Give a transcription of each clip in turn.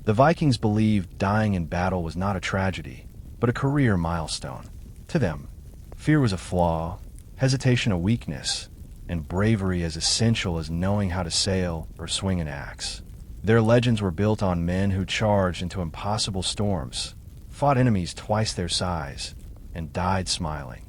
The Vikings believed dying in battle was not a tragedy, but a career milestone. To them, fear was a flaw, hesitation a weakness, and bravery as essential as knowing how to sail or swing an axe. Their legends were built on men who charged into impossible storms, fought enemies twice their size, and died smiling,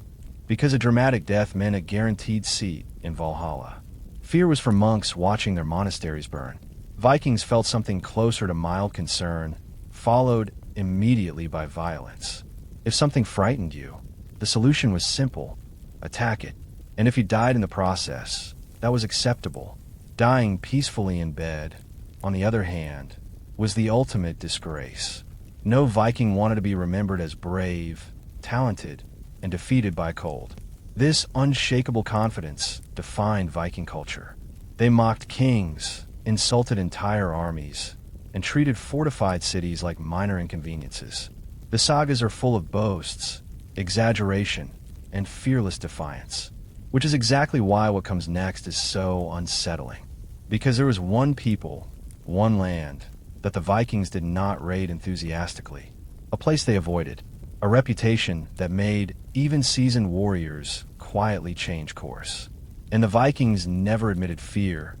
because a dramatic death meant a guaranteed seat in Valhalla. Fear was for monks watching their monasteries burn. Vikings felt something closer to mild concern, followed immediately by violence. If something frightened you, the solution was simple: attack it. And if you died in the process, that was acceptable. Dying peacefully in bed, on the other hand, was the ultimate disgrace. No Viking wanted to be remembered as brave, talented, and defeated by cold. This unshakable confidence defined Viking culture. They mocked kings, insulted entire armies, and treated fortified cities like minor inconveniences. The sagas are full of boasts, exaggeration, and fearless defiance, which is exactly why what comes next is so unsettling. Because there was one people, one land, that the Vikings did not raid enthusiastically, a place they avoided, a reputation that made even seasoned warriors quietly change course. And the Vikings never admitted fear,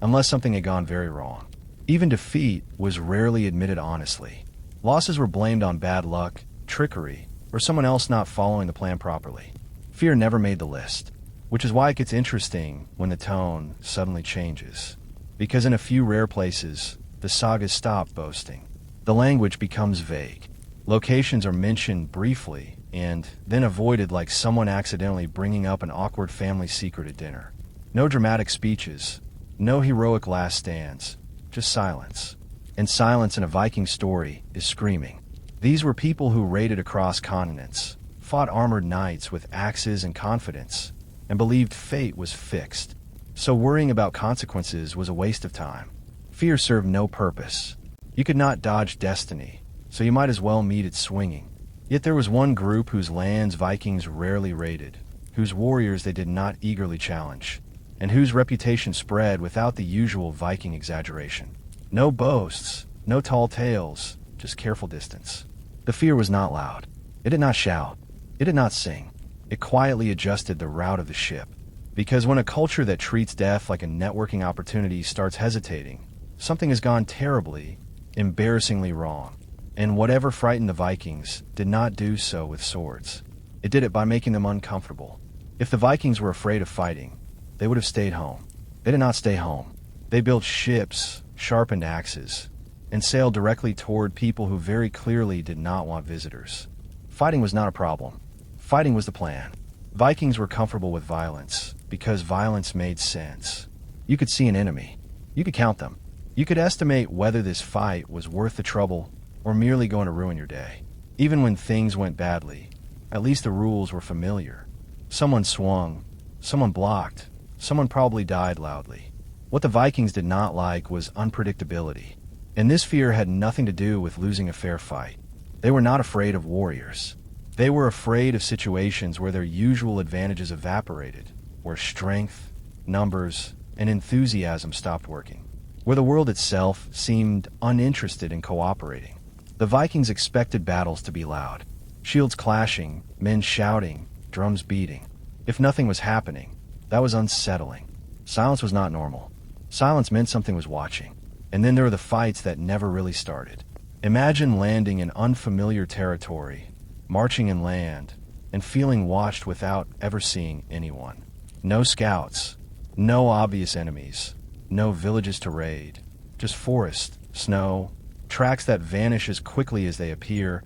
unless something had gone very wrong. Even defeat was rarely admitted honestly. Losses were blamed on bad luck, trickery, or someone else not following the plan properly. Fear never made the list, which is why it gets interesting when the tone suddenly changes. Because in a few rare places, the sagas stop boasting. The language becomes vague. Locations are mentioned briefly and then avoided, like someone accidentally bringing up an awkward family secret at dinner. No dramatic speeches, no heroic last stands, just silence. And silence in a Viking story is screaming. These were people who raided across continents, fought armored knights with axes and confidence, and believed fate was fixed. So worrying about consequences was a waste of time. Fear served no purpose. You could not dodge destiny, so you might as well meet it swinging. Yet there was one group whose lands Vikings rarely raided, whose warriors they did not eagerly challenge, and whose reputation spread without the usual Viking exaggeration. No boasts, no tall tales, just careful distance. The fear was not loud. It did not shout. It did not sing. It quietly adjusted the route of the ship. Because when a culture that treats death like a networking opportunity starts hesitating, something has gone terribly, embarrassingly wrong. And whatever frightened the Vikings did not do so with swords. It did it by making them uncomfortable. If the Vikings were afraid of fighting, they would have stayed home. They did not stay home. They built ships, sharpened axes, and sailed directly toward people who very clearly did not want visitors. Fighting was not a problem. Fighting was the plan. Vikings were comfortable with violence because violence made sense. You could see an enemy. You could count them. You could estimate whether this fight was worth the trouble or merely going to ruin your day. Even when things went badly, at least the rules were familiar. Someone swung, someone blocked, someone probably died loudly. What the Vikings did not like was unpredictability, and this fear had nothing to do with losing a fair fight. They were not afraid of warriors. They were afraid of situations where their usual advantages evaporated, where strength, numbers, and enthusiasm stopped working, where the world itself seemed uninterested in cooperating. The Vikings expected battles to be loud, shields clashing, men shouting, drums beating. If nothing was happening, that was unsettling. Silence was not normal. Silence meant something was watching. And then there were the fights that never really started. Imagine landing in unfamiliar territory, marching inland, and feeling watched without ever seeing anyone. No scouts, no obvious enemies, no villages to raid, just forest, snow, tracks that vanish as quickly as they appear,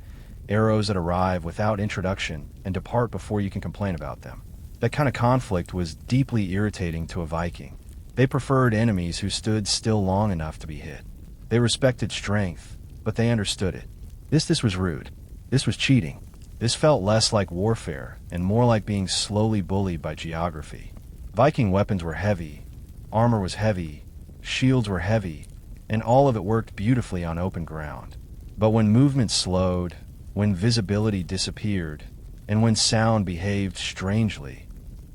arrows that arrive without introduction and depart before you can complain about them. That kind of conflict was deeply irritating to a Viking. They preferred enemies who stood still long enough to be hit. They respected strength, but they understood it. This was rude. This was cheating. This felt less like warfare and more like being slowly bullied by geography. Viking weapons were heavy, armor was heavy, shields were heavy, and all of it worked beautifully on open ground. But when movement slowed, when visibility disappeared, and when sound behaved strangely,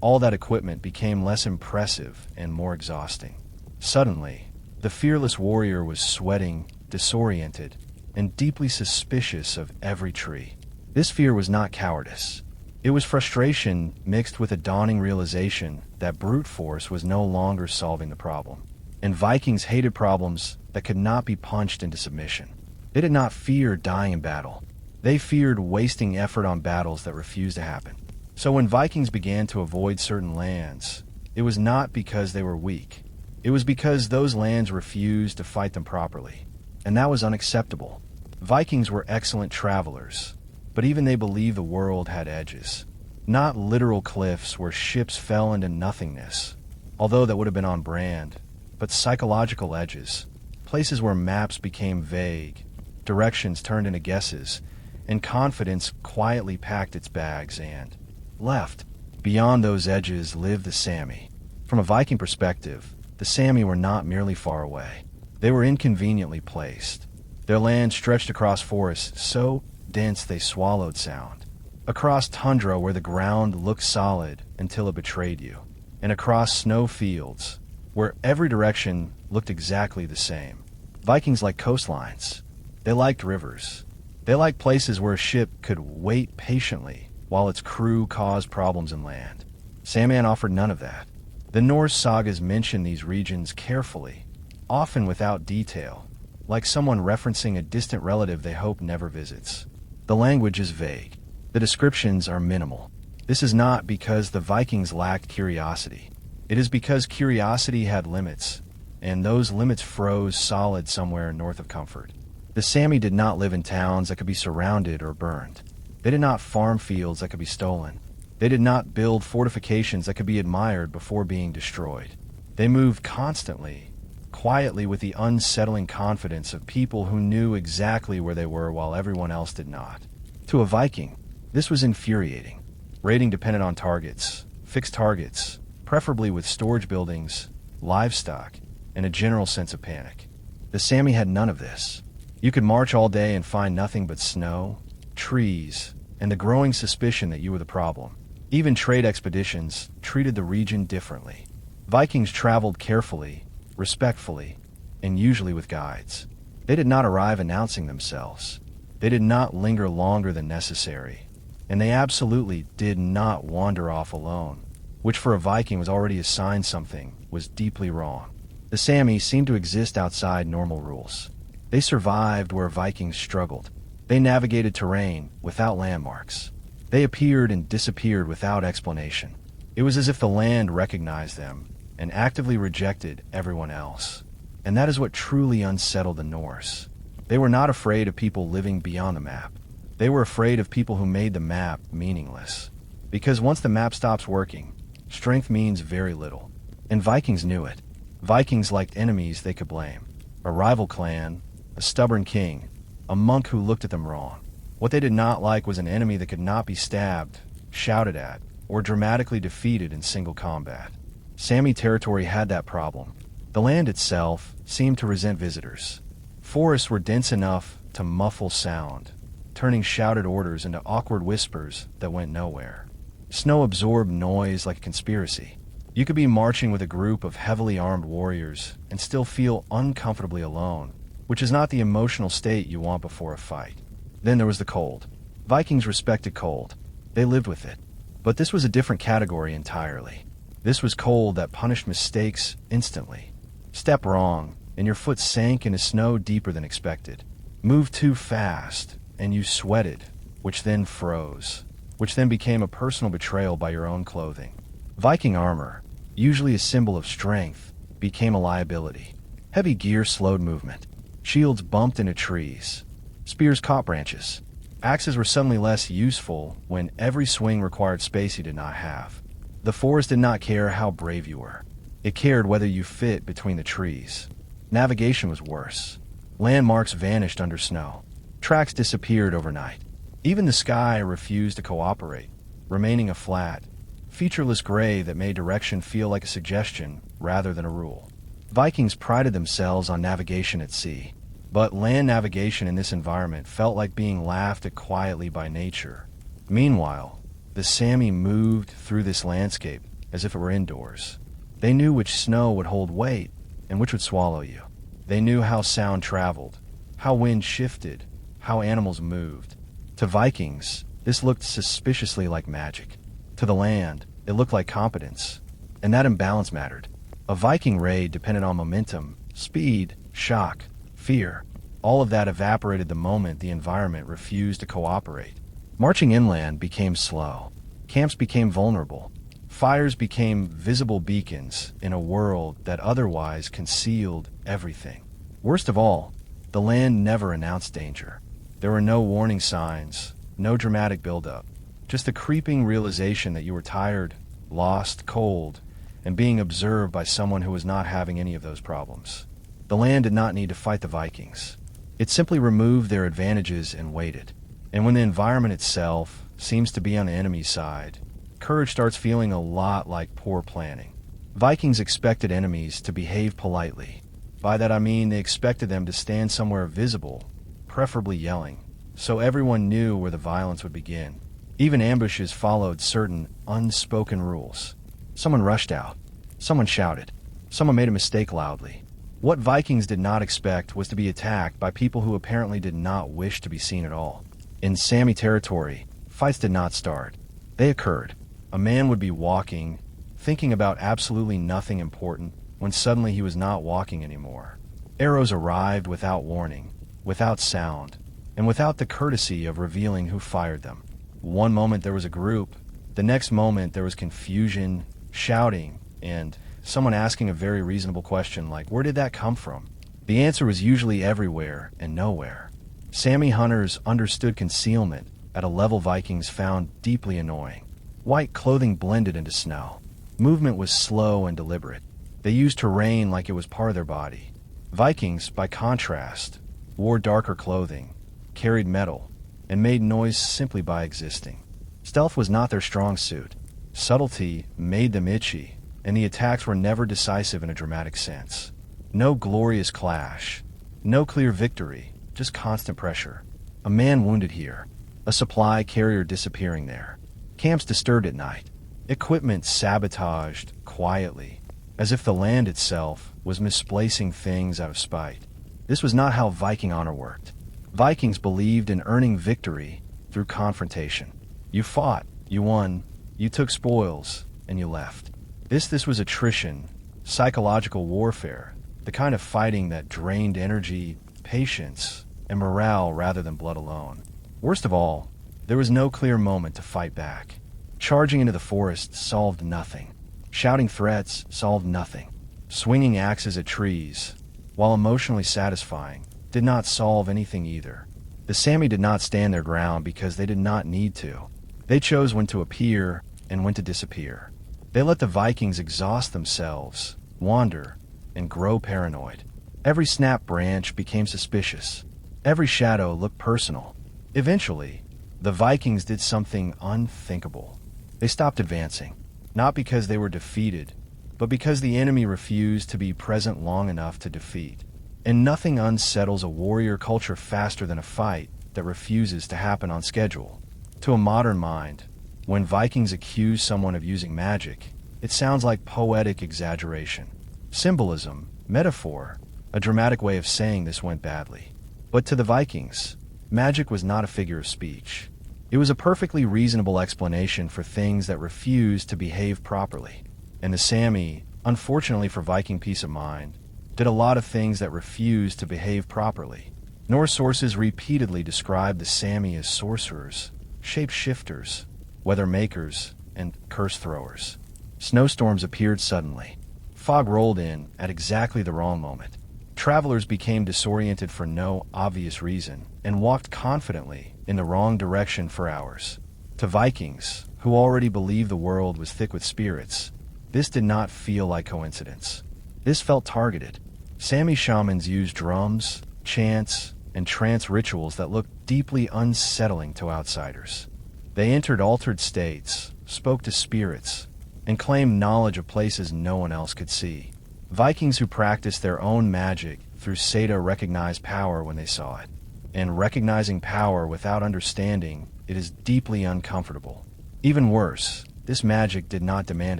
all that equipment became less impressive and more exhausting. Suddenly, the fearless warrior was sweating, disoriented, and deeply suspicious of every tree. This fear was not cowardice. It was frustration mixed with a dawning realization that brute force was no longer solving the problem. And Vikings hated problems that could not be punched into submission. They did not fear dying in battle. They feared wasting effort on battles that refused to happen. So when Vikings began to avoid certain lands, it was not because they were weak. It was because those lands refused to fight them properly. And that was unacceptable. Vikings were excellent travelers, but even they believed the world had edges. Not literal cliffs where ships fell into nothingness, although that would have been on brand, but psychological edges, places where maps became vague, directions turned into guesses, and confidence quietly packed its bags and left. Beyond those edges lived the Sami. From a Viking perspective, the Sami were not merely far away. They were inconveniently placed. Their land stretched across forests so dense they swallowed sound, across tundra where the ground looked solid until it betrayed you, and across snow fields where every direction looked exactly the same. Vikings liked coastlines. They liked rivers. They liked places where a ship could wait patiently while its crew caused problems inland. Sandman offered none of that. The Norse sagas mention these regions carefully, often without detail, like someone referencing a distant relative they hope never visits. The language is vague. The descriptions are minimal. This is not because the Vikings lacked curiosity. It is because curiosity had limits, and those limits froze solid somewhere north of comfort. The Sami did not live in towns that could be surrounded or burned. They did not farm fields that could be stolen. They did not build fortifications that could be admired before being destroyed. They moved constantly, quietly, with the unsettling confidence of people who knew exactly where they were while everyone else did not. To a Viking, this was infuriating. Raiding depended on targets, fixed targets, preferably with storage buildings, livestock, and a general sense of panic. The Sami had none of this. You could march all day and find nothing but snow, trees, and the growing suspicion that you were the problem. Even trade expeditions treated the region differently. Vikings traveled carefully, respectfully, and usually with guides. They did not arrive announcing themselves. They did not linger longer than necessary. And they absolutely did not wander off alone, which for a Viking was already a sign something was deeply wrong. The Sami seemed to exist outside normal rules. They survived where Vikings struggled. They navigated terrain without landmarks. They appeared and disappeared without explanation. It was as if the land recognized them and actively rejected everyone else. And that is what truly unsettled the Norse. They were not afraid of people living beyond the map. They were afraid of people who made the map meaningless. Because once the map stops working, strength means very little. And Vikings knew it. Vikings liked enemies they could blame. A rival clan, a stubborn king, a monk who looked at them wrong. What they did not like was an enemy that could not be stabbed, shouted at, or dramatically defeated in single combat. Sami territory had that problem. The land itself seemed to resent visitors. Forests were dense enough to muffle sound, turning shouted orders into awkward whispers that went nowhere. Snow absorbed noise like a conspiracy. You could be marching with a group of heavily armed warriors and still feel uncomfortably alone, which is not the emotional state you want before a fight. Then there was the cold. Vikings respected cold. They lived with it. But this was a different category entirely. This was cold that punished mistakes instantly. Step wrong, and your foot sank into snow deeper than expected. Move too fast, and you sweated, which then froze, which then became a personal betrayal by your own clothing. Viking armor, usually a symbol of strength, became a liability. Heavy gear slowed movement. Shields bumped into trees. Spears caught branches. Axes were suddenly less useful when every swing required space you did not have. The forest did not care how brave you were. It cared whether you fit between the trees. Navigation was worse. Landmarks vanished under snow. Tracks disappeared overnight. Even the sky refused to cooperate, remaining a flat, featureless gray that made direction feel like a suggestion rather than a rule. Vikings prided themselves on navigation at sea, but land navigation in this environment felt like being laughed at quietly by nature. Meanwhile, the Sami moved through this landscape as if it were indoors. They knew which snow would hold weight and which would swallow you. They knew how sound traveled, how wind shifted, how animals moved. To Vikings, this looked suspiciously like magic. To the land, it looked like competence. And that imbalance mattered. A Viking raid depended on momentum, speed, shock, fear. All of that evaporated the moment the environment refused to cooperate. Marching inland became slow. Camps became vulnerable. Fires became visible beacons in a world that otherwise concealed everything. Worst of all, the land never announced danger. There were no warning signs, no dramatic buildup, just the creeping realization that you were tired, lost, cold, and being observed by someone who was not having any of those problems. The land did not need to fight the Vikings. It simply removed their advantages and waited. And when the environment itself seems to be on the enemy's side, courage starts feeling a lot like poor planning. Vikings expected enemies to behave politely. By that I mean they expected them to stand somewhere visible, preferably yelling, so everyone knew where the violence would begin. Even ambushes followed certain unspoken rules. Someone rushed out. Someone shouted. Someone made a mistake loudly. What Vikings did not expect was to be attacked by people who apparently did not wish to be seen at all. In Sami territory, fights did not start. They occurred. A man would be walking, thinking about absolutely nothing important, when suddenly he was not walking anymore. Arrows arrived without warning, without sound, and without the courtesy of revealing who fired them. One moment there was a group, the next moment there was confusion, shouting, and someone asking a very reasonable question like, "Where did that come from?" The answer was usually everywhere and nowhere. Sami hunters understood concealment at a level Vikings found deeply annoying. White clothing blended into snow. Movement was slow and deliberate. They used terrain like it was part of their body. Vikings, by contrast, wore darker clothing, carried metal, and made noise simply by existing. Stealth was not their strong suit. Subtlety made them itchy, and the attacks were never decisive in a dramatic sense. No glorious clash, no clear victory, just constant pressure. A man wounded here, a supply carrier disappearing there. Camps disturbed at night, equipment sabotaged quietly, as if the land itself was misplacing things out of spite. This was not how Viking honor worked. Vikings believed in earning victory through confrontation. You fought, you won, you took spoils, and you left. This was attrition, psychological warfare, the kind of fighting that drained energy, patience, and morale rather than blood alone. Worst of all, there was no clear moment to fight back. Charging into the forest solved nothing. Shouting threats solved nothing. Swinging axes at trees, while emotionally satisfying, did not solve anything either. The Sami did not stand their ground because they did not need to. They chose when to appear and when to disappear. They let the Vikings exhaust themselves, wander, and grow paranoid. Every snapped branch became suspicious. Every shadow looked personal. Eventually, the Vikings did something unthinkable. They stopped advancing, not because they were defeated, but because the enemy refused to be present long enough to defeat. And nothing unsettles a warrior culture faster than a fight that refuses to happen on schedule. To a modern mind, when Vikings accuse someone of using magic, it sounds like poetic exaggeration. Symbolism, metaphor, a dramatic way of saying this went badly. But to the Vikings, magic was not a figure of speech. It was a perfectly reasonable explanation for things that refused to behave properly. And the Sami, unfortunately for Viking peace of mind, did a lot of things that refused to behave properly. Norse sources repeatedly describe the Sami as sorcerers, shapeshifters, weather makers, and curse throwers. Snowstorms appeared suddenly. Fog rolled in at exactly the wrong moment. Travelers became disoriented for no obvious reason and walked confidently in the wrong direction for hours. To Vikings, who already believed the world was thick with spirits, this did not feel like coincidence. This felt targeted. Sami shamans used drums, chants, and trance rituals that looked deeply unsettling to outsiders. They entered altered states, spoke to spirits, and claimed knowledge of places no one else could see. Vikings who practiced their own magic through Seta recognized power when they saw it. And recognizing power without understanding it is deeply uncomfortable. Even worse, this magic did not demand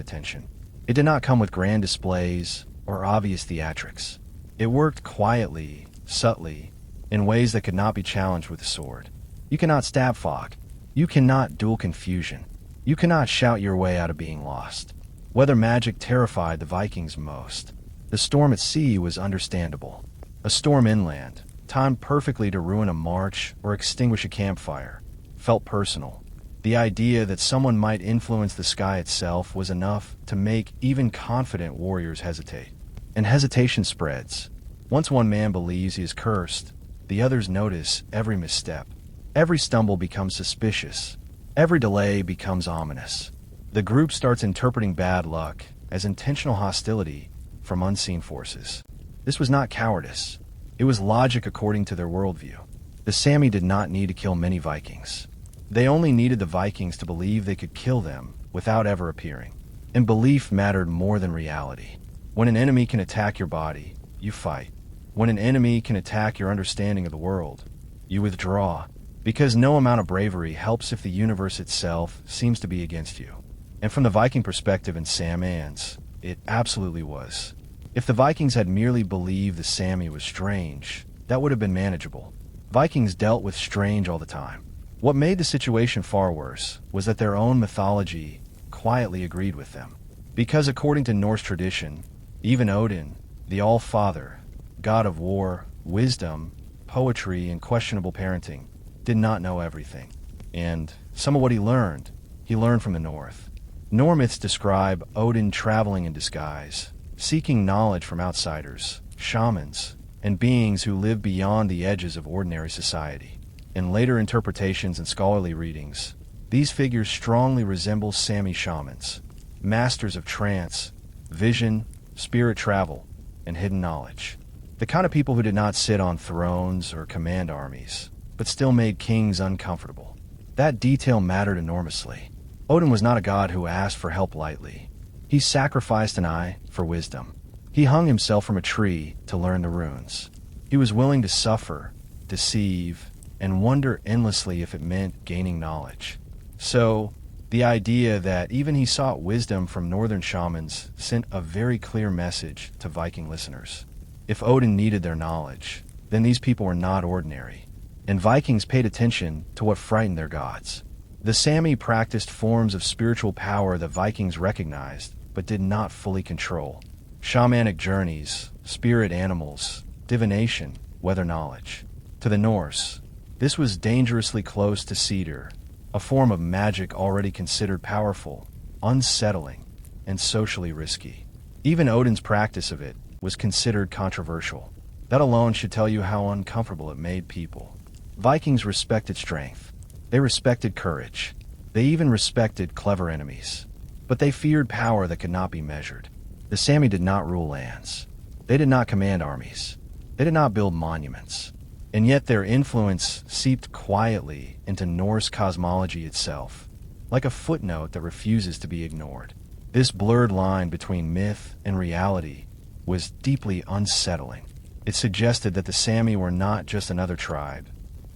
attention. It did not come with grand displays or obvious theatrics. It worked quietly, subtly, in ways that could not be challenged with a sword. You cannot stab fog. You cannot duel confusion. You cannot shout your way out of being lost. Weather magic terrified the Vikings most. The storm at sea was understandable. A storm inland, timed perfectly to ruin a march or extinguish a campfire, felt personal. The idea that someone might influence the sky itself was enough to make even confident warriors hesitate. And hesitation spreads. Once one man believes he is cursed, the others notice every misstep. Every stumble becomes suspicious. Every delay becomes ominous. The group starts interpreting bad luck as intentional hostility from unseen forces. This was not cowardice. It was logic according to their worldview. The Sami did not need to kill many Vikings. They only needed the Vikings to believe they could kill them without ever appearing. And belief mattered more than reality. When an enemy can attack your body, you fight. When an enemy can attack your understanding of the world, you withdraw. Because no amount of bravery helps if the universe itself seems to be against you. And from the Viking perspective in Sam Ann's, it absolutely was. If the Vikings had merely believed the Sami was strange, that would have been manageable. Vikings dealt with strange all the time. What made the situation far worse was that their own mythology quietly agreed with them. Because according to Norse tradition, even Odin, the All-Father, god of war, wisdom, poetry, and questionable parenting, did not know everything. And some of what he learned from the North. Norse myths describe Odin traveling in disguise, seeking knowledge from outsiders, shamans, and beings who live beyond the edges of ordinary society. In later interpretations and scholarly readings, these figures strongly resemble Sami shamans, masters of trance, vision, spirit travel, and hidden knowledge. The kind of people who did not sit on thrones or command armies, but still made kings uncomfortable. That detail mattered enormously. Odin was not a god who asked for help lightly. He sacrificed an eye for wisdom. He hung himself from a tree to learn the runes. He was willing to suffer, deceive, and wonder endlessly if it meant gaining knowledge. So, the idea that even he sought wisdom from northern shamans sent a very clear message to Viking listeners. If Odin needed their knowledge, then these people were not ordinary. And Vikings paid attention to what frightened their gods. The Sami practiced forms of spiritual power that Vikings recognized, but did not fully control. Shamanic journeys, spirit animals, divination, weather knowledge. To the Norse, this was dangerously close to cedar, a form of magic already considered powerful, unsettling, and socially risky. Even Odin's practice of it was considered controversial. That alone should tell you how uncomfortable it made people. Vikings respected strength. They respected courage. They even respected clever enemies. But they feared power that could not be measured. The Sami did not rule lands. They did not command armies. They did not build monuments. And yet their influence seeped quietly into Norse cosmology itself, like a footnote that refuses to be ignored. This blurred line between myth and reality was deeply unsettling. It suggested that the Sami were not just another tribe,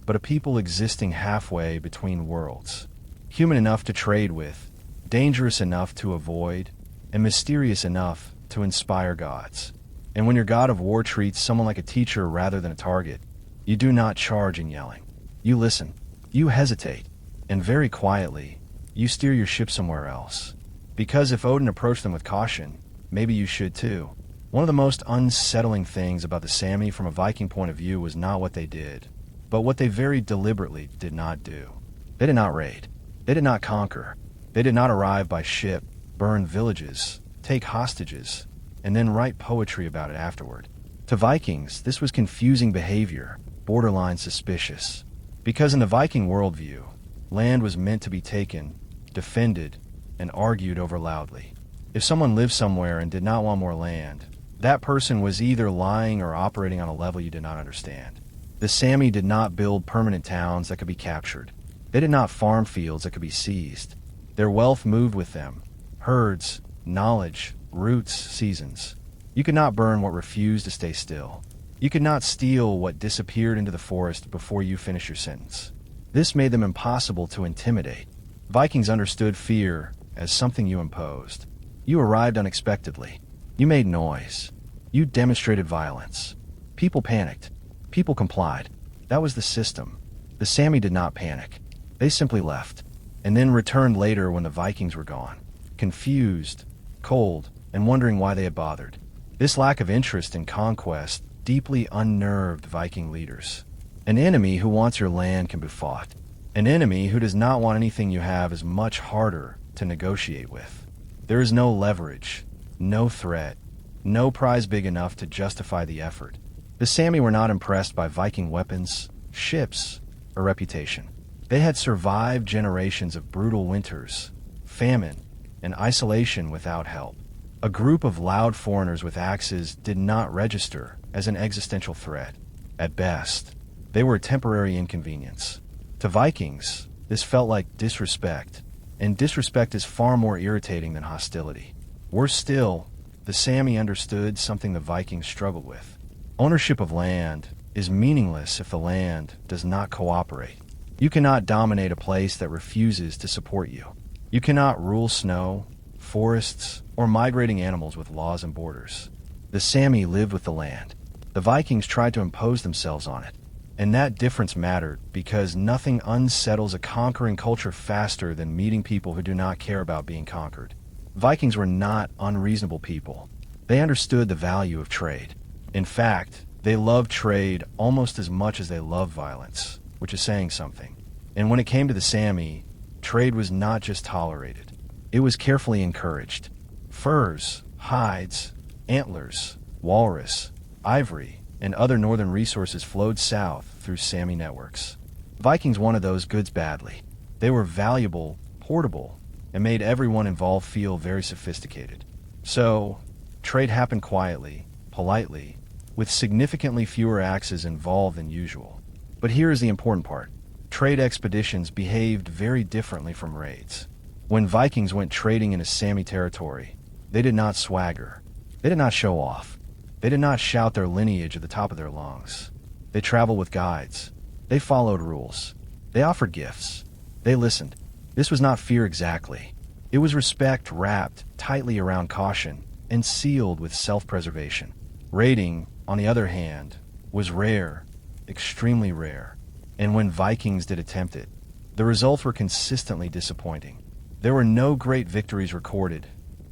but a people existing halfway between worlds, human enough to trade with, dangerous enough to avoid, and mysterious enough to inspire gods. And when your god of war treats someone like a teacher rather than a target, you do not charge in yelling. You listen, you hesitate, and very quietly, you steer your ship somewhere else. Because if Odin approached them with caution, maybe you should too. One of the most unsettling things about the Sami from a Viking point of view was not what they did, but what they very deliberately did not do. They did not raid. They did not conquer. They did not arrive by ship, burn villages, take hostages, and then write poetry about it afterward. To Vikings, this was confusing behavior, borderline suspicious. Because in the Viking worldview, land was meant to be taken, defended, and argued over loudly. If someone lived somewhere and did not want more land, that person was either lying or operating on a level you did not understand. The Sami did not build permanent towns that could be captured. They did not farm fields that could be seized. Their wealth moved with them. Herds, knowledge, roots, seasons. You could not burn what refused to stay still. You could not steal what disappeared into the forest before you finished your sentence. This made them impossible to intimidate. Vikings understood fear as something you imposed. You arrived unexpectedly. You made noise. You demonstrated violence. People panicked. People complied. That was the system. The Sami did not panic. They simply left, and then returned later when the Vikings were gone, confused, cold, and wondering why they had bothered. This lack of interest in conquest deeply unnerved Viking leaders. An enemy who wants your land can be fought. An enemy who does not want anything you have is much harder to negotiate with. There is no leverage, no threat, no prize big enough to justify the effort. The Sami were not impressed by Viking weapons, ships, or reputation. They had survived generations of brutal winters, famine, and isolation without help. A group of loud foreigners with axes did not register as an existential threat. At best, they were a temporary inconvenience. To Vikings, this felt like disrespect, and disrespect is far more irritating than hostility. Worse still, the Sami understood something the Vikings struggled with. Ownership of land is meaningless if the land does not cooperate. You cannot dominate a place that refuses to support you. You cannot rule snow, forests, or migrating animals with laws and borders. The Sami lived with the land. The Vikings tried to impose themselves on it. And that difference mattered because nothing unsettles a conquering culture faster than meeting people who do not care about being conquered. Vikings were not unreasonable people. They understood the value of trade. In fact, they loved trade almost as much as they loved violence, which is saying something. And when it came to the Sami, trade was not just tolerated. It was carefully encouraged. Furs, hides, antlers, walrus, ivory, and other northern resources flowed south through Sami networks. Vikings wanted those goods badly. They were valuable, portable, and made everyone involved feel very sophisticated. So, trade happened quietly, politely, with significantly fewer axes involved than usual. But here is the important part. Trade expeditions behaved very differently from raids. When Vikings went trading in a Sami territory, they did not swagger. They did not show off. They did not shout their lineage at the top of their lungs. They traveled with guides. They followed rules. They offered gifts. They listened. This was not fear exactly. It was respect wrapped tightly around caution and sealed with self-preservation. Raiding, on the other hand, was rare, extremely rare. And when Vikings did attempt it, the results were consistently disappointing. There were no great victories recorded,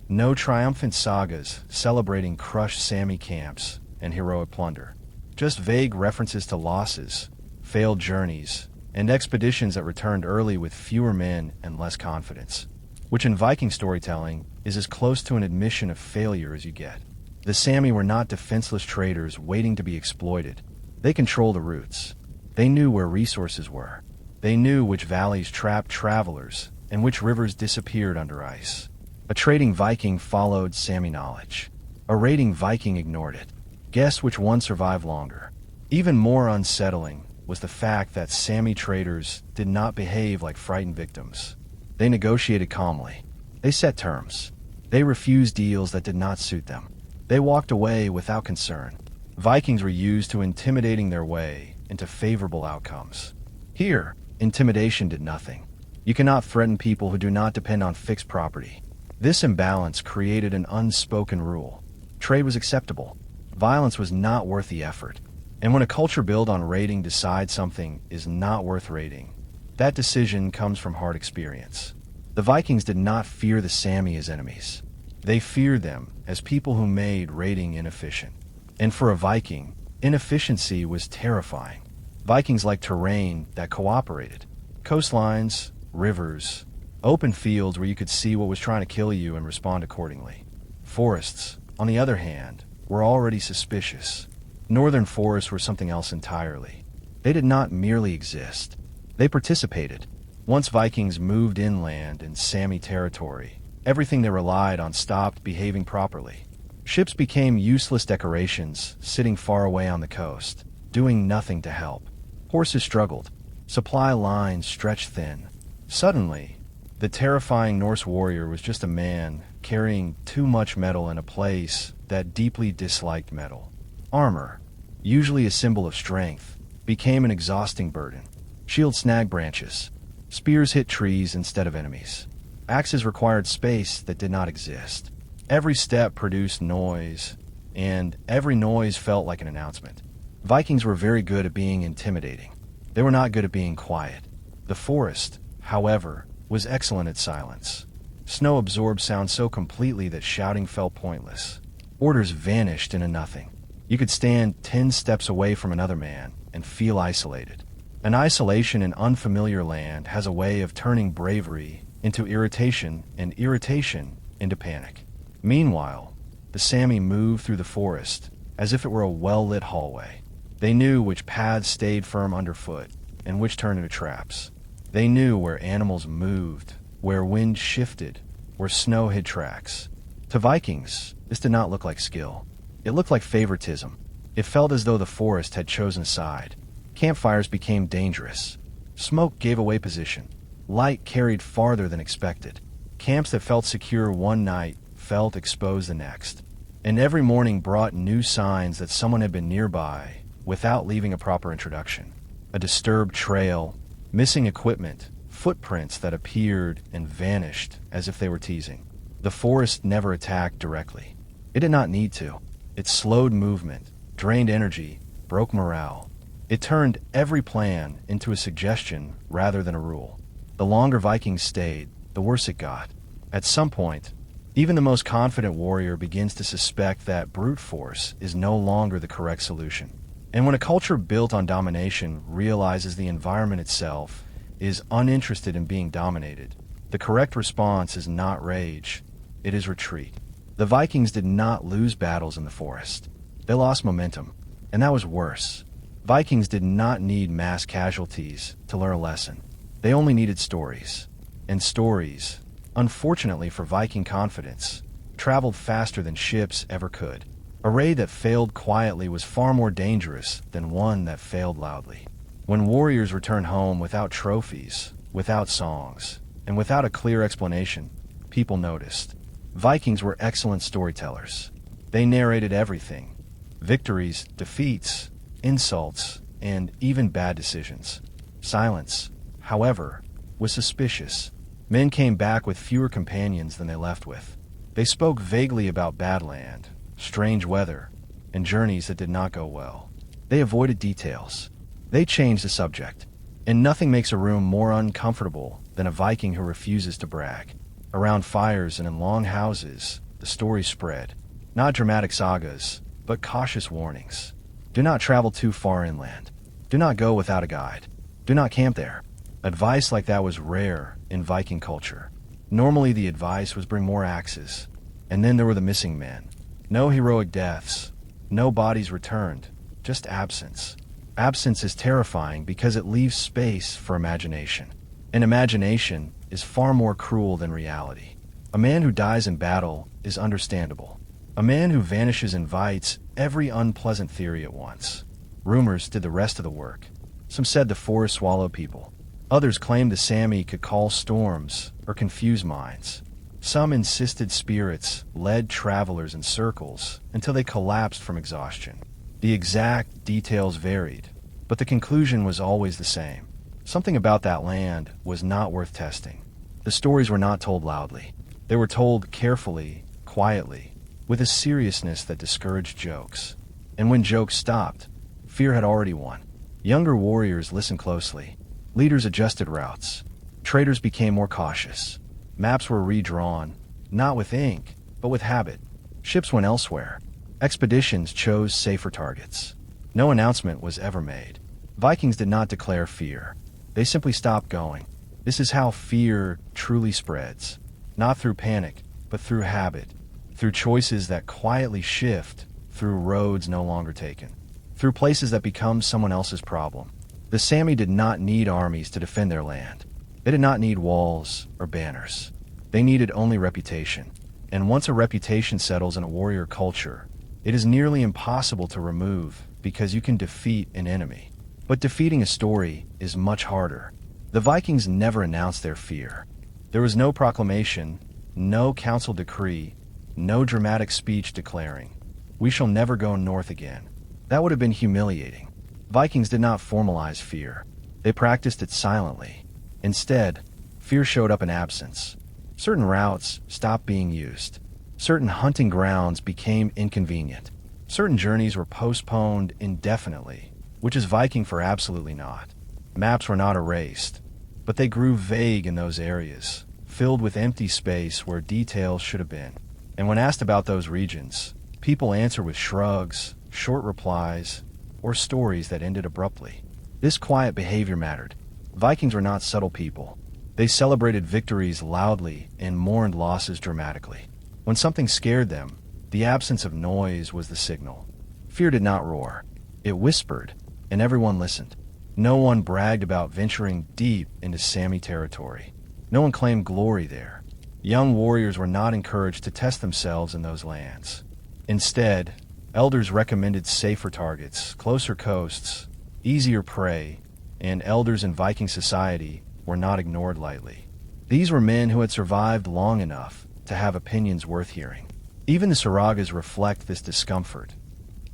no triumphant sagas celebrating crushed Sami camps and heroic plunder. Just vague references to losses, failed journeys, and expeditions that returned early with fewer men and less confidence, which in Viking storytelling is as close to an admission of failure as you get. The Sami were not defenseless traders waiting to be exploited. They controlled the routes. They knew where resources were. They knew which valleys trapped travelers and which rivers disappeared under ice. A trading Viking followed Sami knowledge. A raiding Viking ignored it. Guess which one survived longer? Even more unsettling was the fact that Sami traders did not behave like frightened victims. They negotiated calmly. They set terms. They refused deals that did not suit them. They walked away without concern. Vikings were used to intimidating their way into favorable outcomes. Here, intimidation did nothing. You cannot threaten people who do not depend on fixed property. This imbalance created an unspoken rule. Trade was acceptable. Violence was not worth the effort. And when a culture built on raiding decides something is not worth raiding, that decision comes from hard experience. The Vikings did not fear the Sami as enemies. They feared them as people who made raiding inefficient. And for a Viking, inefficiency was terrifying. Vikings liked terrain that cooperated. Coastlines, rivers, open fields where you could see what was trying to kill you and respond accordingly. Forests, on the other hand, were already suspicious. Northern forests were something else entirely. They did not merely exist. They participated. Once Vikings moved inland in Sami territory, everything they relied on stopped behaving properly. Ships became useless decorations, sitting far away on the coast, doing nothing to help. Horses struggled. Supply lines stretched thin. Suddenly, the terrifying Norse warrior was just a man carrying too much metal in a place that deeply disliked metal. Armor, usually a symbol of strength, became an exhausting burden. Shields snagged branches. Spears hit trees instead of enemies. Axes required space that did not exist. Every step produced noise, and every noise felt like an announcement. Vikings were very good at being intimidating. They were not good at being quiet. The forest, however, was excellent at silence. Snow absorbed sound so completely that shouting felt pointless. Orders vanished into nothing. You could stand 10 steps away from another man and feel isolated. An isolation in unfamiliar land has a way of turning bravery into irritation and irritation into panic. Meanwhile, the Sami moved through the forest as if it were a well-lit hallway. They knew which paths stayed firm underfoot and which turned into traps. They knew where animals moved, where wind shifted, where snow hid tracks. To Vikings, this did not look like skill. It looked like favoritism. It felt as though the forest had chosen a side. Campfires became dangerous. Smoke gave away position. Light carried farther than expected. Camps that felt secure one night felt exposed the next. And every morning brought new signs that someone had been nearby without leaving a proper introduction. A disturbed trail, missing equipment, footprints that appeared and vanished as if they were teasing. The forest never attacked directly. It did not need to. It slowed movement, drained energy, broke morale. It turned every plan into a suggestion rather than a rule. The longer Vikings stayed, the worse it got. At some point, even the most confident warrior begins to suspect that brute force is no longer the correct solution. And when a culture built on domination realizes the environment itself is uninterested in being dominated, the correct response is not rage, it is retreat. The Vikings did not lose battles in the forest. They lost momentum, and that was worse. Vikings did not need mass casualties to learn a lesson. They only needed stories. And stories, unfortunately for Viking confidence, traveled faster than ships ever could. A raid that failed quietly was far more dangerous than one that failed loudly. When warriors returned home without trophies, without songs, and without a clear explanation, people noticed. Vikings were excellent storytellers. They narrated everything: victories, defeats, insults, and even bad decisions. Silence, however, was suspicious. Men came back with fewer companions than they left with. They spoke vaguely about bad land, strange weather, and journeys that did not go well. They avoided details. They changed the subject. And nothing makes a room more uncomfortable than a Viking who refuses to brag. Around fires and in long houses, the stories spread. Not dramatic sagas, but cautious warnings. Do not travel too far inland. Do not go without a guide. Do not camp there. Advice like that was rare in Viking culture. Normally the advice was bring more axes. And then there were the missing men. No heroic deaths. No bodies returned. Just absence. Absence is terrifying because it leaves space for imagination. And imagination is far more cruel than reality. A man who dies in battle is understandable. A man who vanishes invites every unpleasant theory at once. Rumors did the rest of the work. Some said the forest swallowed people. Others claimed the Sami could call storms or confuse minds. Some insisted spirits led travelers in circles until they collapsed from exhaustion. The exact details varied, but the conclusion was always the same. Something about that land was not worth testing. The stories were not told loudly. They were told carefully, quietly, with a seriousness that discouraged jokes. And when jokes stopped, fear had already won. Younger warriors listened closely. Leaders adjusted routes. Traders became more cautious. Maps were redrawn, not with ink, but with habit. Ships went elsewhere. Expeditions chose safer targets. No announcement was ever made. Vikings did not declare fear. They simply stopped going. This is how fear truly spreads. Not through panic, but through habit. Through choices that quietly shift, through roads no longer taken. Through places that become someone else's problem. The Sami did not need armies to defend their land. They did not need walls or banners. They needed only reputation. And once a reputation settles in a warrior culture, it is nearly impossible to remove because you can defeat an enemy. But defeating a story is much harder. The Vikings never announced their fear. There was no proclamation, no council decree, no dramatic speech declaring, "We shall never go north again." That would have been humiliating. Vikings did not formalize fear. They practiced it silently. Instead, fear showed up in absence. Certain routes stopped being used. Certain hunting grounds became inconvenient. Certain journeys were postponed indefinitely, which is Viking for absolutely not. Maps were not erased, but they grew vague in those areas, filled with empty space where details should have been. And when asked about those regions, people answer with shrugs, short replies, or stories that ended abruptly. This quiet behavior mattered. Vikings were not subtle people. They celebrated victories loudly and mourned losses dramatically. When something scared them, the absence of noise was the signal. Fear did not roar. It whispered, and everyone listened. No one bragged about venturing deep into Sami territory. No one claimed glory there. Young warriors were not encouraged to test themselves in those lands. Instead, elders recommended safer targets, closer coasts, easier prey, and elders in Viking society were not ignored lightly. These were men who had survived long enough to have opinions worth hearing. Even the Saragas reflect this discomfort.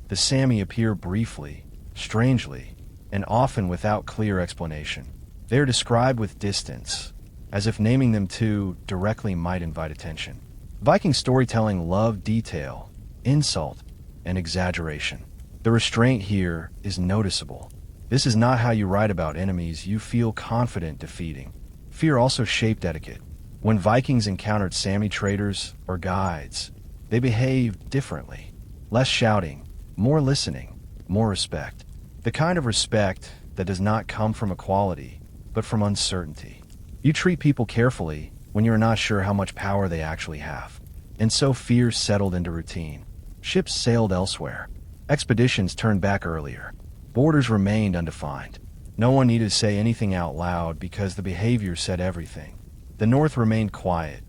The Sami appear briefly, strangely, and often without clear explanation. They are described with distance, as if naming them too directly might invite attention. Viking storytelling loved detail, insult, and exaggeration. The restraint here is noticeable. This is not how you write about enemies you feel confident defeating. Fear also shaped etiquette. When Vikings encountered Sami traders or guides, they behaved differently. Less shouting, more listening, more respect. The kind of respect that does not come from equality, but from uncertainty. You treat people carefully when you are not sure how much power they actually have. And so fear settled into routine. Ships sailed elsewhere. Expeditions turned back earlier. Borders remained undefined. No one needed to say anything out loud because the behavior said everything. The North remained quiet,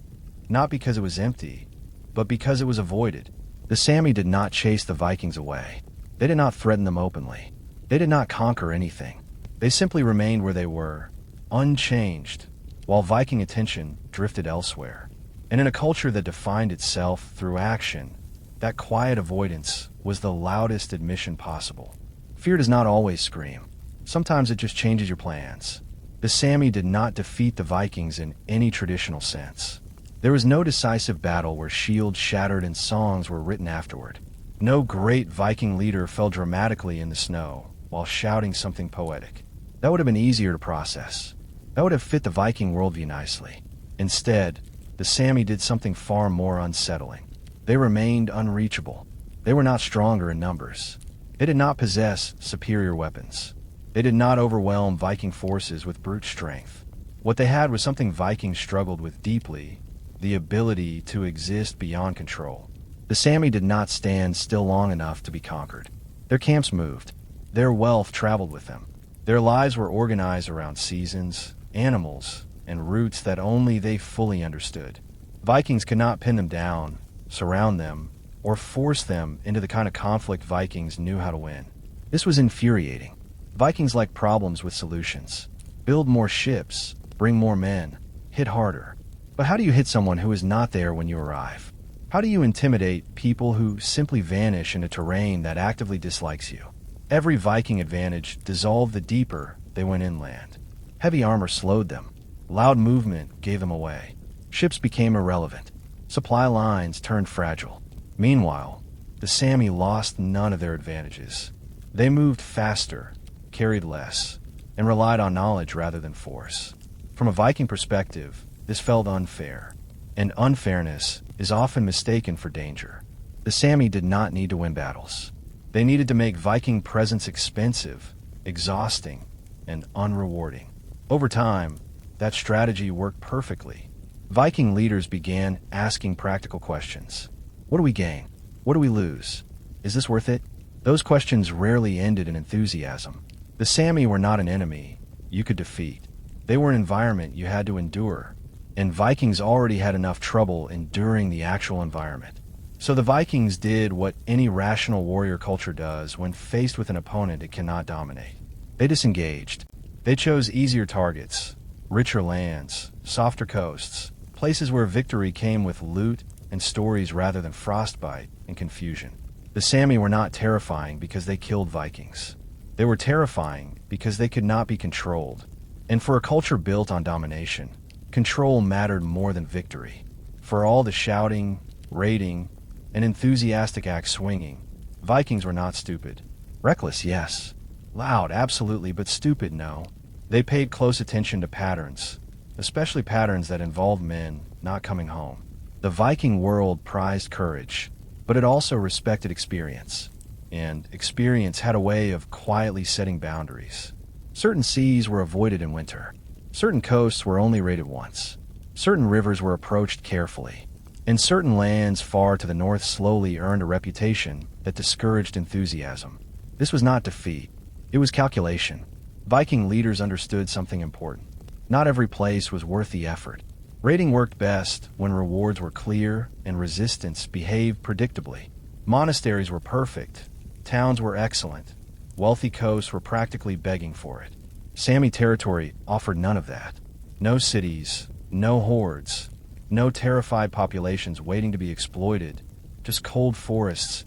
not because it was empty, but because it was avoided. The Sami did not chase the Vikings away. They did not threaten them openly. They did not conquer anything. They simply remained where they were, unchanged, while Viking attention drifted elsewhere. And in a culture that defined itself through action, that quiet avoidance was the loudest admission possible. Fear does not always scream. Sometimes it just changes your plans. The Sami did not defeat the Vikings in any traditional sense. There was no decisive battle where shields shattered and songs were written afterward. No great Viking leader fell dramatically in the snow while shouting something poetic. That would have been easier to process. That would have fit the Viking worldview nicely. Instead, the Sami did something far more unsettling. They remained unreachable. They were not stronger in numbers. They did not possess superior weapons. They did not overwhelm Viking forces with brute strength. What they had was something Vikings struggled with deeply, the ability to exist beyond control. The Sami did not stand still long enough to be conquered. Their camps moved. Their wealth traveled with them. Their lives were organized around seasons, animals, and routes that only they fully understood. Vikings could not pin them down, surround them, or force them into the kind of conflict Vikings knew how to win. This was infuriating. Vikings liked problems with solutions. Build more ships, bring more men, hit harder. But how do you hit someone who is not there when you arrive? How do you intimidate people who simply vanish in a terrain that actively dislikes you? Every Viking advantage dissolved the deeper they went inland. Heavy armor slowed them. Loud movement gave them away. Ships became irrelevant. Supply lines turned fragile. Meanwhile, the Sami lost none of their advantages. They moved faster, carried less, and relied on knowledge rather than force. From a Viking perspective, this felt unfair, and unfairness is often mistaken for danger. The Sami did not need to win battles. They needed to make Viking presence expensive, exhausting, and unrewarding. Over time, that strategy worked perfectly. Viking leaders began asking practical questions. What do we gain? What do we lose? Is this worth it? Those questions rarely ended in enthusiasm. The Sami were not an enemy you could defeat. They were an environment you had to endure, and Vikings already had enough trouble enduring the actual environment. So the Vikings did what any rational warrior culture does when faced with an opponent it cannot dominate. They disengaged. They chose easier targets, richer lands, softer coasts, places where victory came with loot and stories rather than frostbite and confusion. The Sami were not terrifying because they killed Vikings. They were terrifying because they could not be controlled. And for a culture built on domination, control mattered more than victory. For all the shouting, raiding, and enthusiastic axe swinging, Vikings were not stupid. Reckless, yes. Loud, absolutely, but stupid, no. They paid close attention to patterns, especially patterns that involved men not coming home. The Viking world prized courage, but it also respected experience. And experience had a way of quietly setting boundaries. Certain seas were avoided in winter. Certain coasts were only raided once. Certain rivers were approached carefully. And certain lands far to the north slowly earned a reputation that discouraged enthusiasm. This was not defeat. It was calculation. Viking leaders understood something important. Not every place was worth the effort. Raiding worked best when rewards were clear and resistance behaved predictably. Monasteries were perfect. Towns were excellent. Wealthy coasts were practically begging for it. Sami territory offered none of that. No cities, no hordes, no terrified populations waiting to be exploited, just cold forests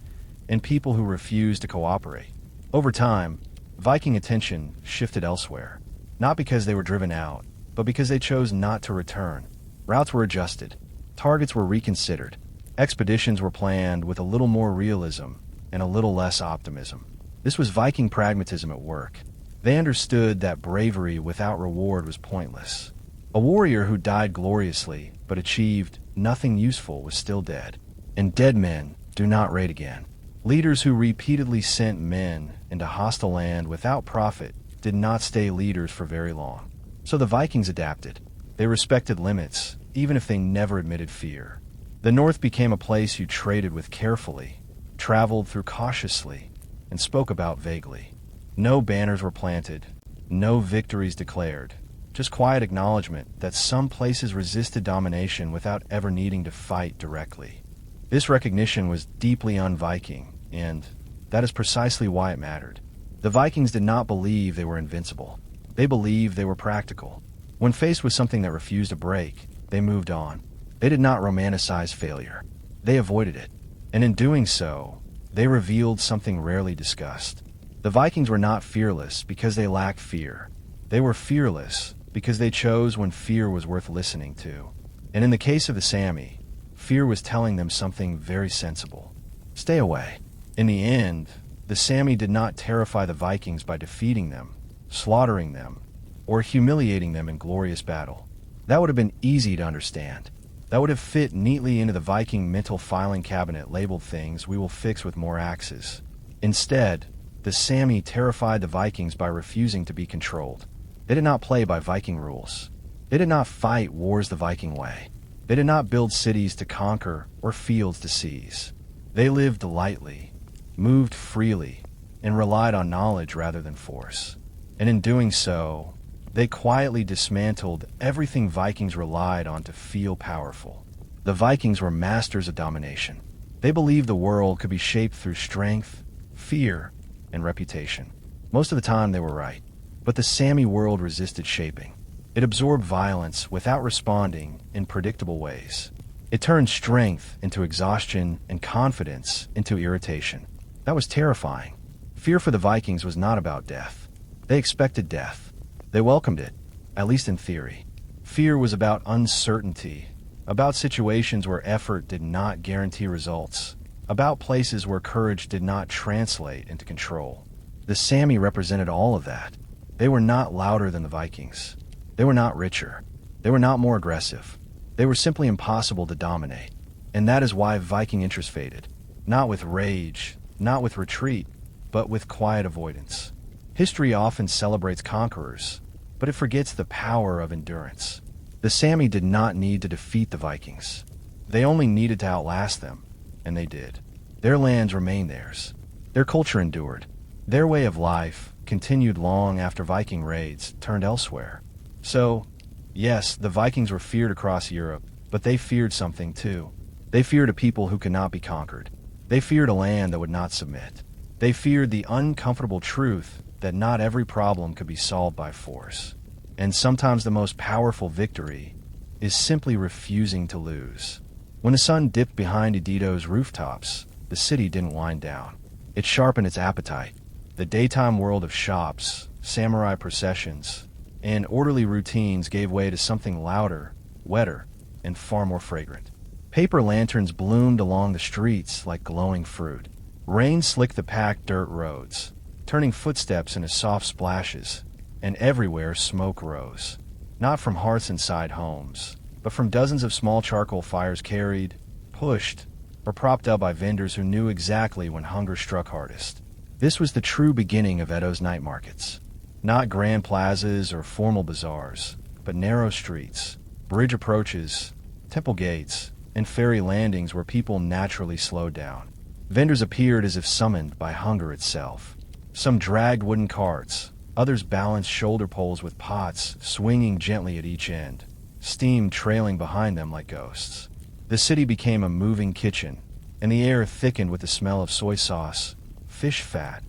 and people who refused to cooperate. Over time, Viking attention shifted elsewhere, not because they were driven out, but because they chose not to return. Routes were adjusted, targets were reconsidered, expeditions were planned with a little more realism and a little less optimism. This was Viking pragmatism at work. They understood that bravery without reward was pointless. A warrior who died gloriously but achieved nothing useful was still dead. And dead men do not raid again. Leaders who repeatedly sent men into hostile land without profit did not stay leaders for very long. So the Vikings adapted. They respected limits, even if they never admitted fear. The North became a place you traded with carefully, traveled through cautiously, and spoke about vaguely. No banners were planted, no victories declared, just quiet acknowledgement that some places resisted domination without ever needing to fight directly. This recognition was deeply un-Viking, and that is precisely why it mattered. The Vikings did not believe they were invincible. They believed they were practical. When faced with something that refused to break, they moved on. They did not romanticize failure. They avoided it. And in doing so, they revealed something rarely discussed. The Vikings were not fearless because they lacked fear. They were fearless because they chose when fear was worth listening to. And in the case of the Sami, fear was telling them something very sensible. Stay away. In the end, the Sami did not terrify the Vikings by defeating them, slaughtering them, or humiliating them in glorious battle. That would have been easy to understand. That would have fit neatly into the Viking mental filing cabinet labeled things we will fix with more axes. Instead, the Sami terrified the Vikings by refusing to be controlled. They did not play by Viking rules. They did not fight wars the Viking way. They did not build cities to conquer or fields to seize. They lived lightly, moved freely, and relied on knowledge rather than force. And in doing so, they quietly dismantled everything Vikings relied on to feel powerful. The Vikings were masters of domination. They believed the world could be shaped through strength, fear, and reputation. Most of the time they were right. But the Sami world resisted shaping. It absorbed violence without responding in predictable ways. It turned strength into exhaustion and confidence into irritation. That was terrifying. Fear for the Vikings was not about death. They expected death. They welcomed it, at least in theory. Fear was about uncertainty, about situations where effort did not guarantee results, about places where courage did not translate into control. The Sami represented all of that. They were not louder than the Vikings. They were not richer. They were not more aggressive. They were simply impossible to dominate. And that is why Viking interest faded. Not with rage, not with retreat, but with quiet avoidance. History often celebrates conquerors, but it forgets the power of endurance. The Sami did not need to defeat the Vikings. They only needed to outlast them, and they did. Their lands remained theirs. Their culture endured. Their way of life continued long after Viking raids turned elsewhere. So, yes, the Vikings were feared across Europe, but they feared something too. They feared a people who could not be conquered. They feared a land that would not submit. They feared the uncomfortable truth that not every problem could be solved by force. And sometimes the most powerful victory is simply refusing to lose. When the sun dipped behind Edito's rooftops, the city didn't wind down. It sharpened its appetite. The daytime world of shops, samurai processions, and orderly routines gave way to something louder, wetter, and far more fragrant. Paper lanterns bloomed along the streets like glowing fruit. Rain slicked the packed dirt roads, turning footsteps into soft splashes, and everywhere smoke rose. Not from hearths inside homes, but from dozens of small charcoal fires carried, pushed, or propped up by vendors who knew exactly when hunger struck hardest. This was the true beginning of Edo's night markets. Not grand plazas or formal bazaars, but narrow streets, bridge approaches, temple gates, and ferry landings where people naturally slowed down. Vendors appeared as if summoned by hunger itself. Some dragged wooden carts, others balanced shoulder poles with pots swinging gently at each end, steam trailing behind them like ghosts. The city became a moving kitchen, and the air thickened with the smell of soy sauce, fish fat,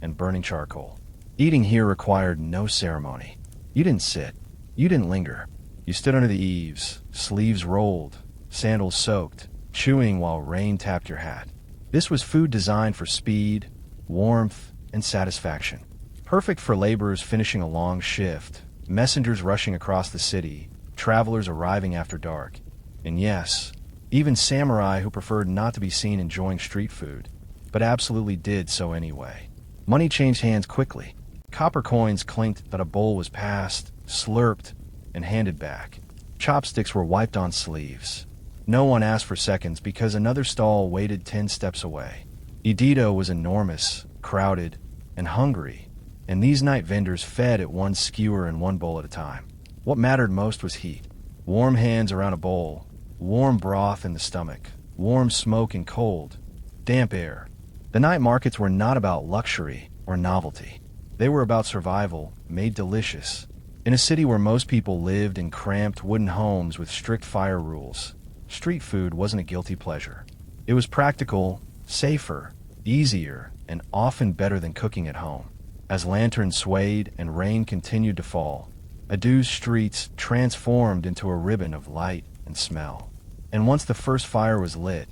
and burning charcoal. Eating here required no ceremony. You didn't sit. You didn't linger. You stood under the eaves, sleeves rolled, sandals soaked, chewing while rain tapped your hat. This was food designed for speed, warmth, and satisfaction. Perfect for laborers finishing a long shift, messengers rushing across the city, travelers arriving after dark, and yes, even samurai who preferred not to be seen enjoying street food, but absolutely did so anyway. Money changed hands quickly. Copper coins clinked that a bowl was passed, slurped, and handed back. Chopsticks were wiped on sleeves. No one asked for seconds because another stall waited 10 steps away. Idito was enormous, crowded, and hungry, and these night vendors fed at one skewer and one bowl at a time. What mattered most was heat. Warm hands around a bowl, warm broth in the stomach, warm smoke and cold, damp air. The night markets were not about luxury or novelty. They were about survival, made delicious. In a city where most people lived in cramped wooden homes with strict fire rules, street food wasn't a guilty pleasure. It was practical, safer, easier, and often better than cooking at home. As lanterns swayed and rain continued to fall, Adu's streets transformed into a ribbon of light and smell. And once the first fire was lit,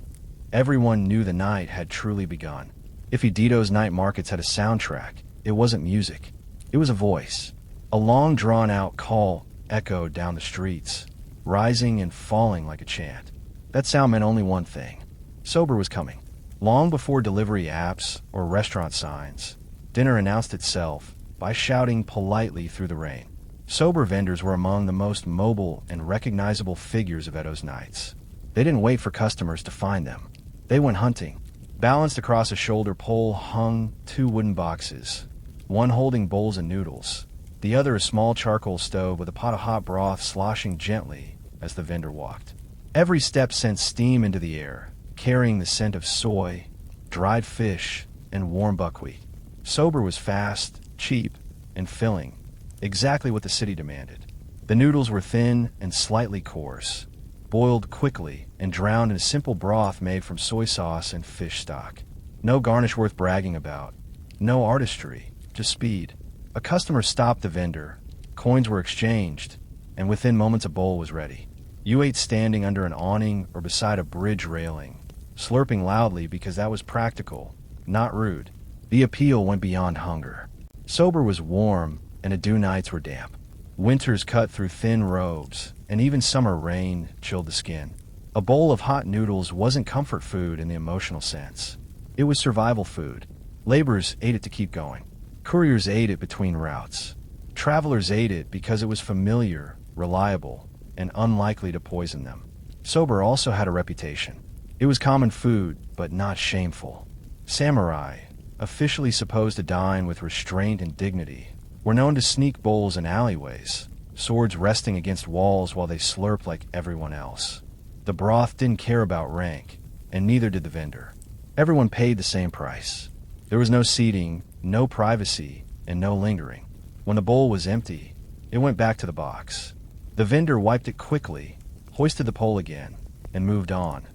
everyone knew the night had truly begun. If Idito's night markets had a soundtrack, it wasn't music. It was a voice. A long drawn-out call echoed down the streets, rising and falling like a chant. That sound meant only one thing. Sober was coming. Long before delivery apps or restaurant signs, dinner announced itself by shouting politely through the rain. Sober vendors were among the most mobile and recognizable figures of Edo's nights. They didn't wait for customers to find them. They went hunting. Balanced across a shoulder pole hung 2 wooden boxes, one holding bowls and noodles, the other a small charcoal stove with a pot of hot broth sloshing gently as the vendor walked. Every step sent steam into the air, carrying the scent of soy, dried fish, and warm buckwheat. Sober was fast, cheap, and filling, exactly what the city demanded. The noodles were thin and slightly coarse, boiled quickly and drowned in a simple broth made from soy sauce and fish stock. No garnish worth bragging about. No artistry, just speed. A customer stopped the vendor, coins were exchanged, and within moments a bowl was ready. You ate standing under an awning or beside a bridge railing, slurping loudly because that was practical, not rude. The appeal went beyond hunger. Sober was warm, and Adu nights were damp. Winters cut through thin robes, and even summer rain chilled the skin. A bowl of hot noodles wasn't comfort food in the emotional sense. It was survival food. Laborers ate it to keep going. Couriers ate it between routes. Travelers ate it because it was familiar, reliable, and unlikely to poison them. Sober also had a reputation. It was common food, but not shameful. Samurai, officially supposed to dine with restraint and dignity, were known to sneak bowls in alleyways, swords resting against walls while they slurped like everyone else. The broth didn't care about rank, and neither did the vendor. Everyone paid the same price. There was no seating, no privacy, and no lingering. When the bowl was empty, it went back to the box. The vendor wiped it quickly, hoisted the pole again, and moved on,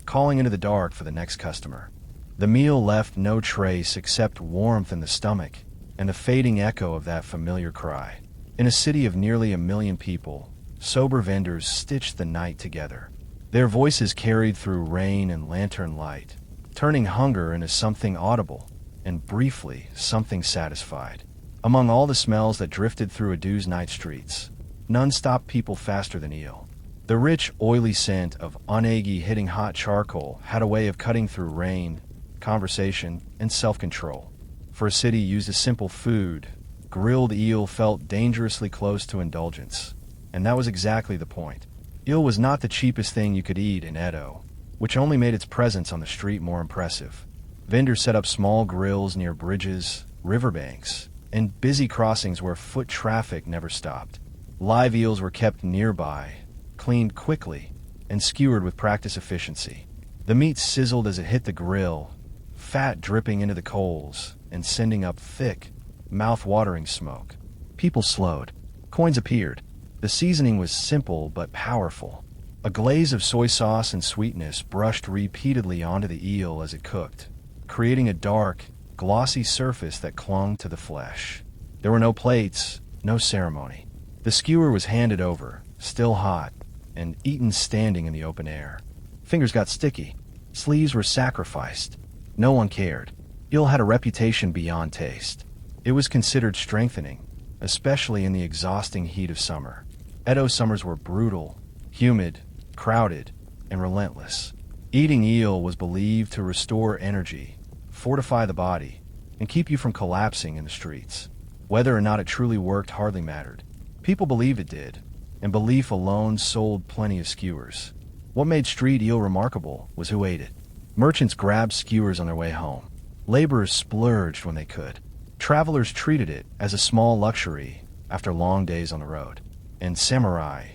calling into the dark for the next customer. The meal left no trace except warmth in the stomach and the fading echo of that familiar cry. In a city of nearly 1 million people, sober vendors stitched the night together. Their voices carried through rain and lantern light, turning hunger into something audible, and briefly, something satisfied. Among all the smells that drifted through Adu's night streets, none stopped people faster than eel. The rich, oily scent of uneasy hitting hot charcoal had a way of cutting through rain, conversation, and self-control. For a city used as simple food, grilled eel felt dangerously close to indulgence. And that was exactly the point. Eel was not the cheapest thing you could eat in Edo, which only made its presence on the street more impressive. Vendors set up small grills near bridges, riverbanks, and busy crossings where foot traffic never stopped. Live eels were kept nearby, cleaned quickly, and skewered with practiced efficiency. The meat sizzled as it hit the grill, fat dripping into the coals and sending up thick, mouth-watering smoke. People slowed. Coins appeared. The seasoning was simple but powerful. A glaze of soy sauce and sweetness brushed repeatedly onto the eel as it cooked, creating a dark, glossy surface that clung to the flesh. There were no plates, no ceremony. The skewer was handed over, still hot, and eaten standing in the open air. Fingers got sticky. Sleeves were sacrificed. No one cared. Eel had a reputation beyond taste. It was considered strengthening, especially in the exhausting heat of summer. Edo summers were brutal, humid, crowded, and relentless. Eating eel was believed to restore energy, fortify the body, and keep you from collapsing in the streets. Whether or not it truly worked hardly mattered. People believed it did, and belief alone sold plenty of skewers. What made street eel remarkable was who ate it. Merchants grabbed skewers on their way home. Laborers splurged when they could. Travelers treated it as a small luxury after long days on the road. And samurai,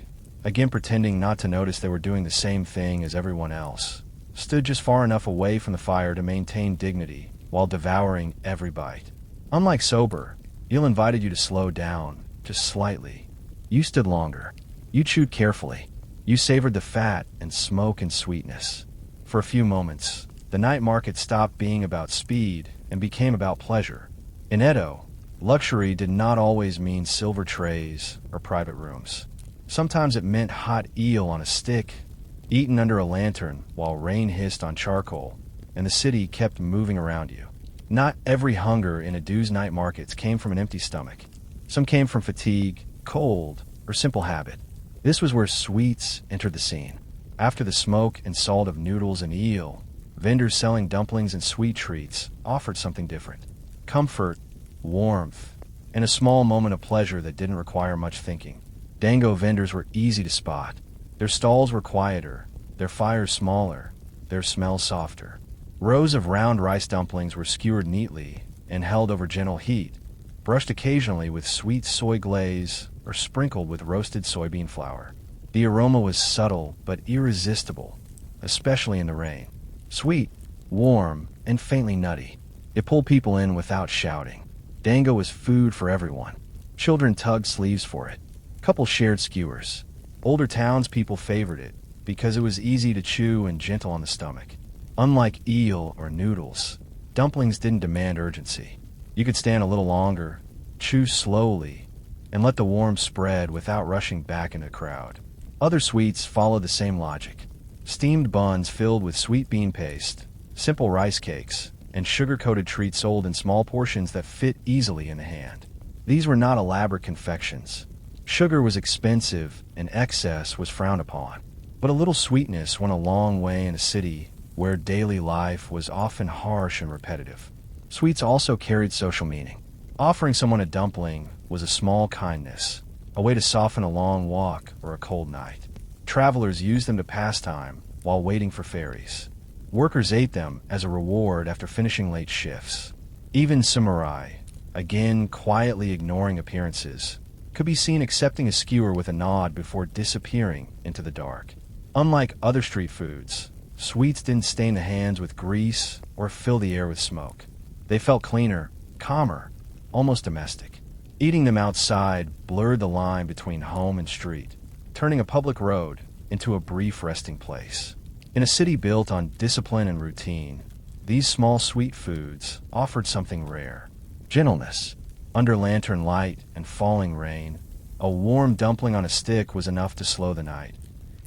again pretending not to notice they were doing the same thing as everyone else, stood just far enough away from the fire to maintain dignity while devouring every bite. Unlike sober, eel invited you to slow down, just slightly. You stood longer. You chewed carefully. You savored the fat and smoke and sweetness. For a few moments, the night market stopped being about speed and became about pleasure. In Edo, luxury did not always mean silver trays or private rooms. Sometimes it meant hot eel on a stick, eaten under a lantern while rain hissed on charcoal, and the city kept moving around you. Not every hunger in Edo's night markets came from an empty stomach. Some came from fatigue, cold, or simple habit. This was where sweets entered the scene. After the smoke and salt of noodles and eel, vendors selling dumplings and sweet treats offered something different. Comfort, warmth, and a small moment of pleasure that didn't require much thinking. Dango vendors were easy to spot. Their stalls were quieter, their fires smaller, their smells softer. Rows of round rice dumplings were skewered neatly and held over gentle heat, brushed occasionally with sweet soy glaze or sprinkled with roasted soybean flour. The aroma was subtle but irresistible, especially in the rain. Sweet, warm, and faintly nutty. It pulled people in without shouting. Dango was food for everyone. Children tugged sleeves for it. Couples shared skewers. Older townspeople favored it because it was easy to chew and gentle on the stomach. Unlike eel or noodles, dumplings didn't demand urgency. You could stand a little longer, chew slowly, and let the warmth spread without rushing back into the crowd. Other sweets followed the same logic. Steamed buns filled with sweet bean paste, simple rice cakes, and sugar-coated treats sold in small portions that fit easily in the hand. These were not elaborate confections. Sugar was expensive and excess was frowned upon. But a little sweetness went a long way in a city where daily life was often harsh and repetitive. Sweets also carried social meaning. Offering someone a dumpling was a small kindness, a way to soften a long walk or a cold night. Travelers used them to pass time while waiting for ferries. Workers ate them as a reward after finishing late shifts. Even samurai, again quietly ignoring appearances, could be seen accepting a skewer with a nod before disappearing into the dark. Unlike other street foods, sweets didn't stain the hands with grease or fill the air with smoke. They felt cleaner, calmer, almost domestic. Eating them outside blurred the line between home and street, turning a public road into a brief resting place. In a city built on discipline and routine, these small sweet foods offered something rare. Gentleness. Under lantern light and falling rain, a warm dumpling on a stick was enough to slow the night,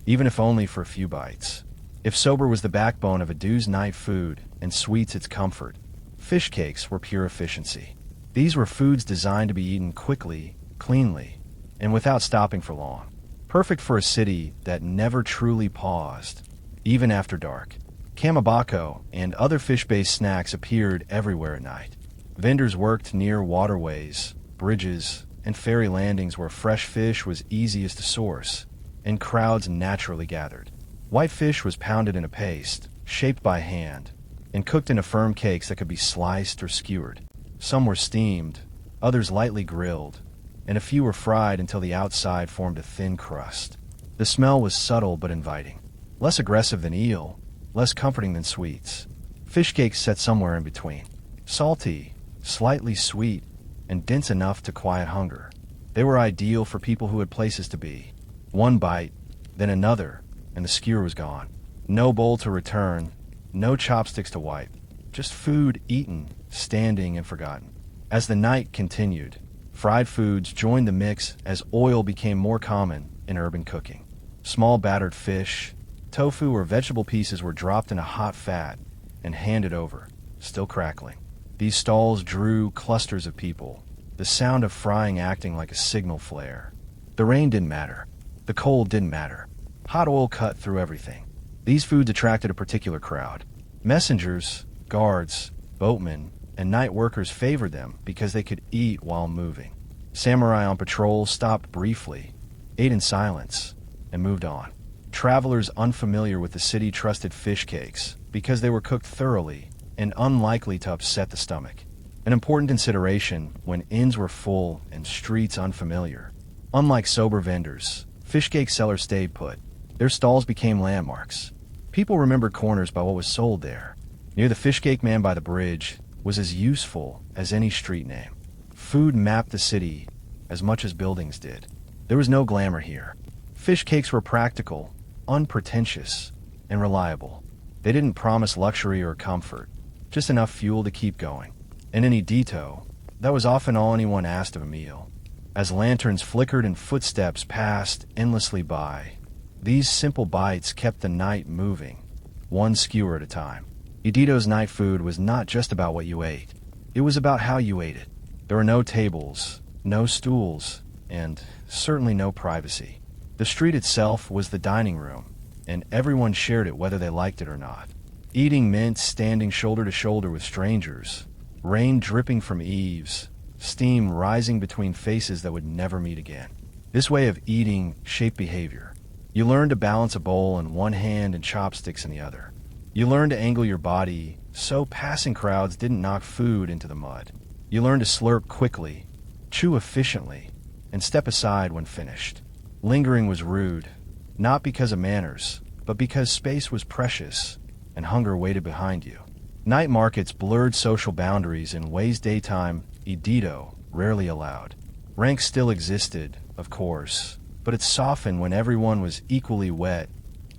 even if only for a few bites. If sober was the backbone of Edo's night food and sweets its comfort, fish cakes were pure efficiency. These were foods designed to be eaten quickly, cleanly, and without stopping for long. Perfect for a city that never truly paused, even after dark. Kamabako and other fish-based snacks appeared everywhere at night. Vendors worked near waterways, bridges, and ferry landings where fresh fish was easiest to source, and crowds naturally gathered. White fish was pounded in a paste, shaped by hand, and cooked into firm cakes that could be sliced or skewered. Some were steamed, others lightly grilled, and a few were fried until the outside formed a thin crust. The smell was subtle but inviting. Less aggressive than eel, less comforting than sweets. Fish cakes sat somewhere in between. Salty, slightly sweet, and dense enough to quiet hunger. They were ideal for people who had places to be. One bite, then another, and the skewer was gone. No bowl to return, no chopsticks to wipe. Just food eaten, standing, and forgotten. As the night continued, fried foods joined the mix as oil became more common in urban cooking. Small battered fish, tofu, or vegetable pieces were dropped in a hot fat and handed over, still crackling. These stalls drew clusters of people, the sound of frying acting like a signal flare. The rain didn't matter. The cold didn't matter. Hot oil cut through everything. These foods attracted a particular crowd. Messengers, guards, boatmen, and night workers favored them because they could eat while moving. Samurai on patrol stopped briefly, ate in silence, and moved on. Travelers unfamiliar with the city trusted fish cakes because they were cooked thoroughly and unlikely to upset the stomach. An important consideration when inns were full and streets unfamiliar. Unlike sober vendors, fish cake sellers stayed put. Their stalls became landmarks. People remembered corners by what was sold there. Near the fish cake man by the bridge was as useful as any street name. Food mapped the city as much as buildings did. There was no glamour here. Fish cakes were practical, unpretentious, and reliable. They didn't promise luxury or comfort, just enough fuel to keep going. In any Edito, that was often all anyone asked of a meal. As lanterns flickered and footsteps passed endlessly by, these simple bites kept the night moving, one skewer at a time. Edito's night food was not just about what you ate. It was about how you ate it. There were no tables, no stools, and certainly no privacy. The street itself was the dining room, and everyone shared it whether they liked it or not. Eating meant standing shoulder to shoulder with strangers, rain dripping from eaves, steam rising between faces that would never meet again. This way of eating shaped behavior. You learned to balance a bowl in one hand and chopsticks in the other. You learned to angle your body so passing crowds didn't knock food into the mud. You learned to slurp quickly, chew efficiently, and step aside when finished. Lingering was rude, not because of manners, but because space was precious and hunger waited behind you. Night markets blurred social boundaries in ways daytime Edito rarely allowed. Ranks still existed, of course, but it softened when everyone was equally wet,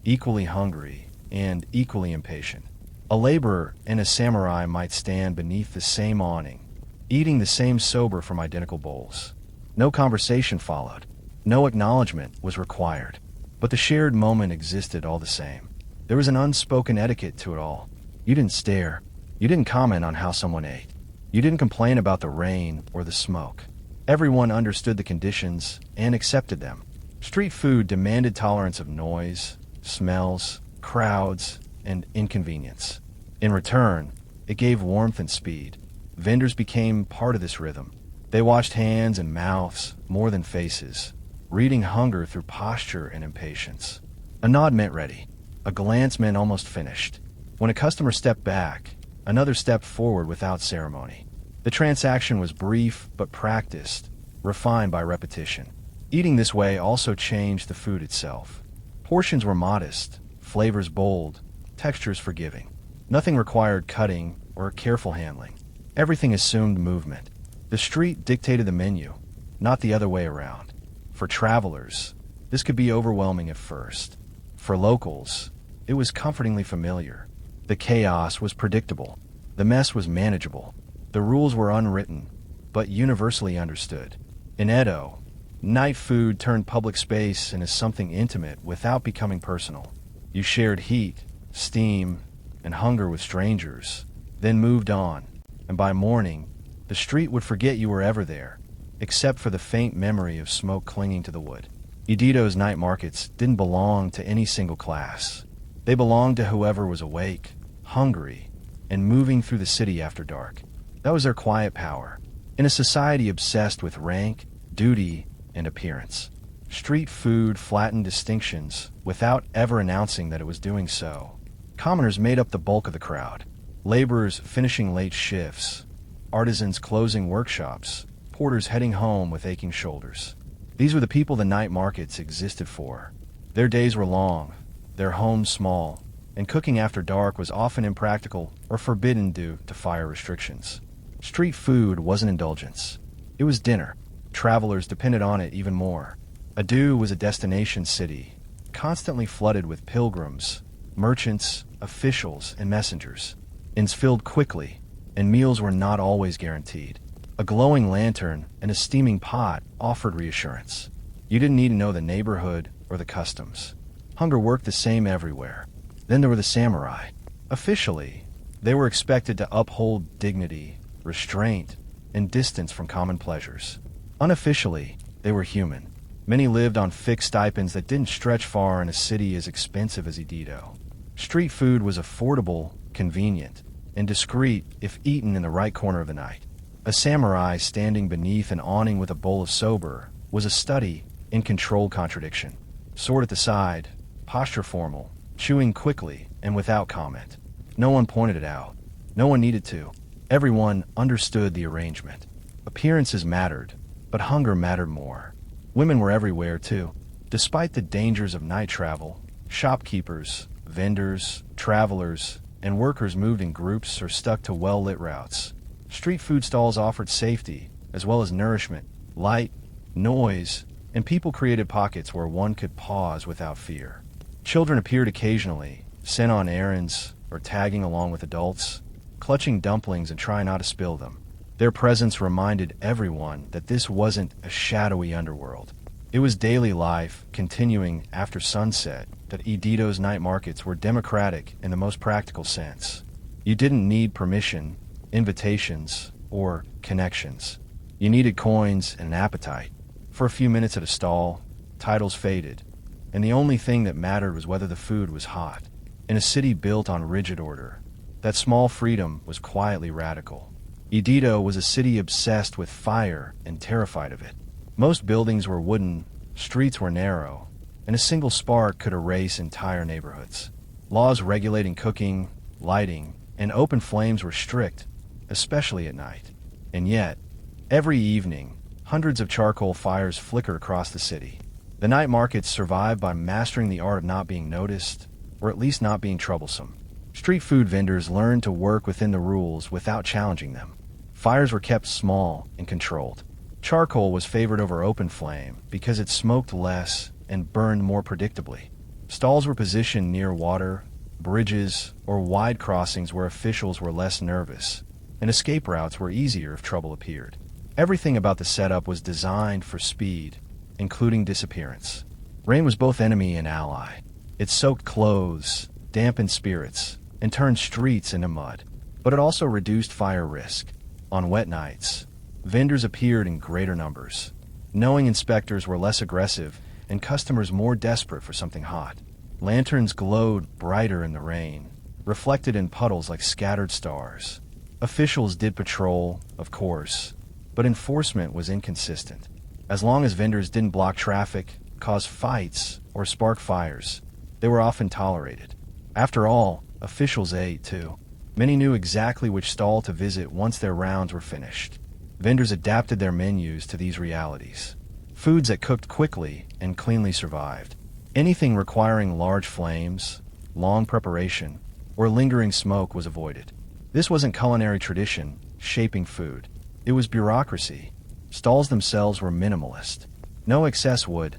equally hungry, and equally impatient. A laborer and a samurai might stand beneath the same awning, eating the same soba from identical bowls. No conversation followed. No acknowledgement was required. But the shared moment existed all the same. There was an unspoken etiquette to it all. You didn't stare. You didn't comment on how someone ate. You didn't complain about the rain or the smoke. Everyone understood the conditions and accepted them. Street food demanded tolerance of noise, smells, crowds, and inconvenience. In return, it gave warmth and speed. Vendors became part of this rhythm. They watched hands and mouths more than faces, reading hunger through posture and impatience. A nod meant ready. A glance meant almost finished. When a customer stepped back, another stepped forward without ceremony. The transaction was brief but practiced, refined by repetition. Eating this way also changed the food itself. Portions were modest, flavors bold, textures forgiving. Nothing required cutting or careful handling. Everything assumed movement. The street dictated the menu, not the other way around. For travelers, this could be overwhelming at first. For locals, it was comfortingly familiar. The chaos was predictable. The mess was manageable. The rules were unwritten, but universally understood. In Edo, night food turned public space into something intimate without becoming personal. You shared heat, steam, and hunger with strangers, then moved on, and by morning, the street would forget you were ever there, except for the faint memory of smoke clinging to the wood. Edito's night markets didn't belong to any single class. They belonged to whoever was awake, hungry, and moving through the city after dark. That was their quiet power. In a society obsessed with rank, duty, and appearance, street food flattened distinctions without ever announcing that it was doing so. Commoners made up the bulk of the crowd. Laborers finishing late shifts, artisans closing workshops, porters heading home with aching shoulders. These were the people the night markets existed for. Their days were long, their homes small, and cooking after dark was often impractical or forbidden due to fire restrictions. Street food wasn't indulgence. It was dinner. Travelers depended on it even more. Adu was a destination city, constantly flooded with pilgrims, merchants, officials, and messengers. Inns filled quickly, and meals were not always guaranteed. A glowing lantern and a steaming pot offered reassurance. You didn't need to know the neighborhood or the customs. Hunger worked the same everywhere. Then there were the samurai. Officially, they were expected to uphold dignity, restraint, and distance from common pleasures. Unofficially, they were human. Many lived on fixed stipends that didn't stretch far in a city as expensive as Edo. Street food was affordable, convenient, and discreet if eaten in the right corner of the night. A samurai standing beneath an awning with a bowl of soba was a study in controlled contradiction. Sword at the side, posture formal, chewing quickly and without comment. No one pointed it out. No one needed to. Everyone understood the arrangement. Appearances mattered, but hunger mattered more. Women were everywhere, too. Despite the dangers of night travel, shopkeepers, vendors, travelers, and workers moved in groups or stuck to well-lit routes. Street food stalls offered safety, as well as nourishment, light, noise, and people created pockets where one could pause without fear. Children appeared occasionally, sent on errands or tagging along with adults, clutching dumplings and trying not to spill them. Their presence reminded everyone that this wasn't a shadowy underworld. It was daily life, continuing after sunset, that Edo's night markets were democratic in the most practical sense. You didn't need permission, invitations, or connections. You needed coins and an appetite. For a few minutes at a stall, titles faded, and the only thing that mattered was whether the food was hot. In a city built on rigid order, that small freedom was quietly radical. Edo was a city obsessed with fire and terrified of it. Most buildings were wooden, streets were narrow, and a single spark could erase entire neighborhoods. Laws regulating cooking, lighting, and open flames were strict, especially at night. And yet, every evening, hundreds of charcoal fires flickered across the city. The night markets survived by mastering the art of not being noticed, or at least not being troublesome. Street food vendors learned to work within the rules without challenging them. Fires were kept small and controlled. Charcoal was favored over open flame because it smoked less and burned more predictably. Stalls were positioned near water, bridges, or wide crossings where officials were less nervous, and escape routes were easier if trouble appeared. Everything about the setup was designed for speed, including disappearance. Rain was both enemy and ally. It soaked clothes, dampened spirits, and turned streets into mud. But it also reduced fire risk. On wet nights, vendors appeared in greater numbers. Knowing inspectors were less aggressive and customers more desperate for something hot. Lanterns glowed brighter in the rain, reflected in puddles like scattered stars. Officials did patrol, of course, but enforcement was inconsistent. As long as vendors didn't block traffic, cause fights, or spark fires, they were often tolerated. After all, officials ate, too. Many knew exactly which stall to visit once their rounds were finished. Vendors adapted their menus to these realities. Foods that cooked quickly and cleanly survived. Anything requiring large flames, long preparation, or lingering smoke was avoided. This wasn't culinary tradition shaping food. It was bureaucracy. Stalls themselves were minimalist. No excess wood,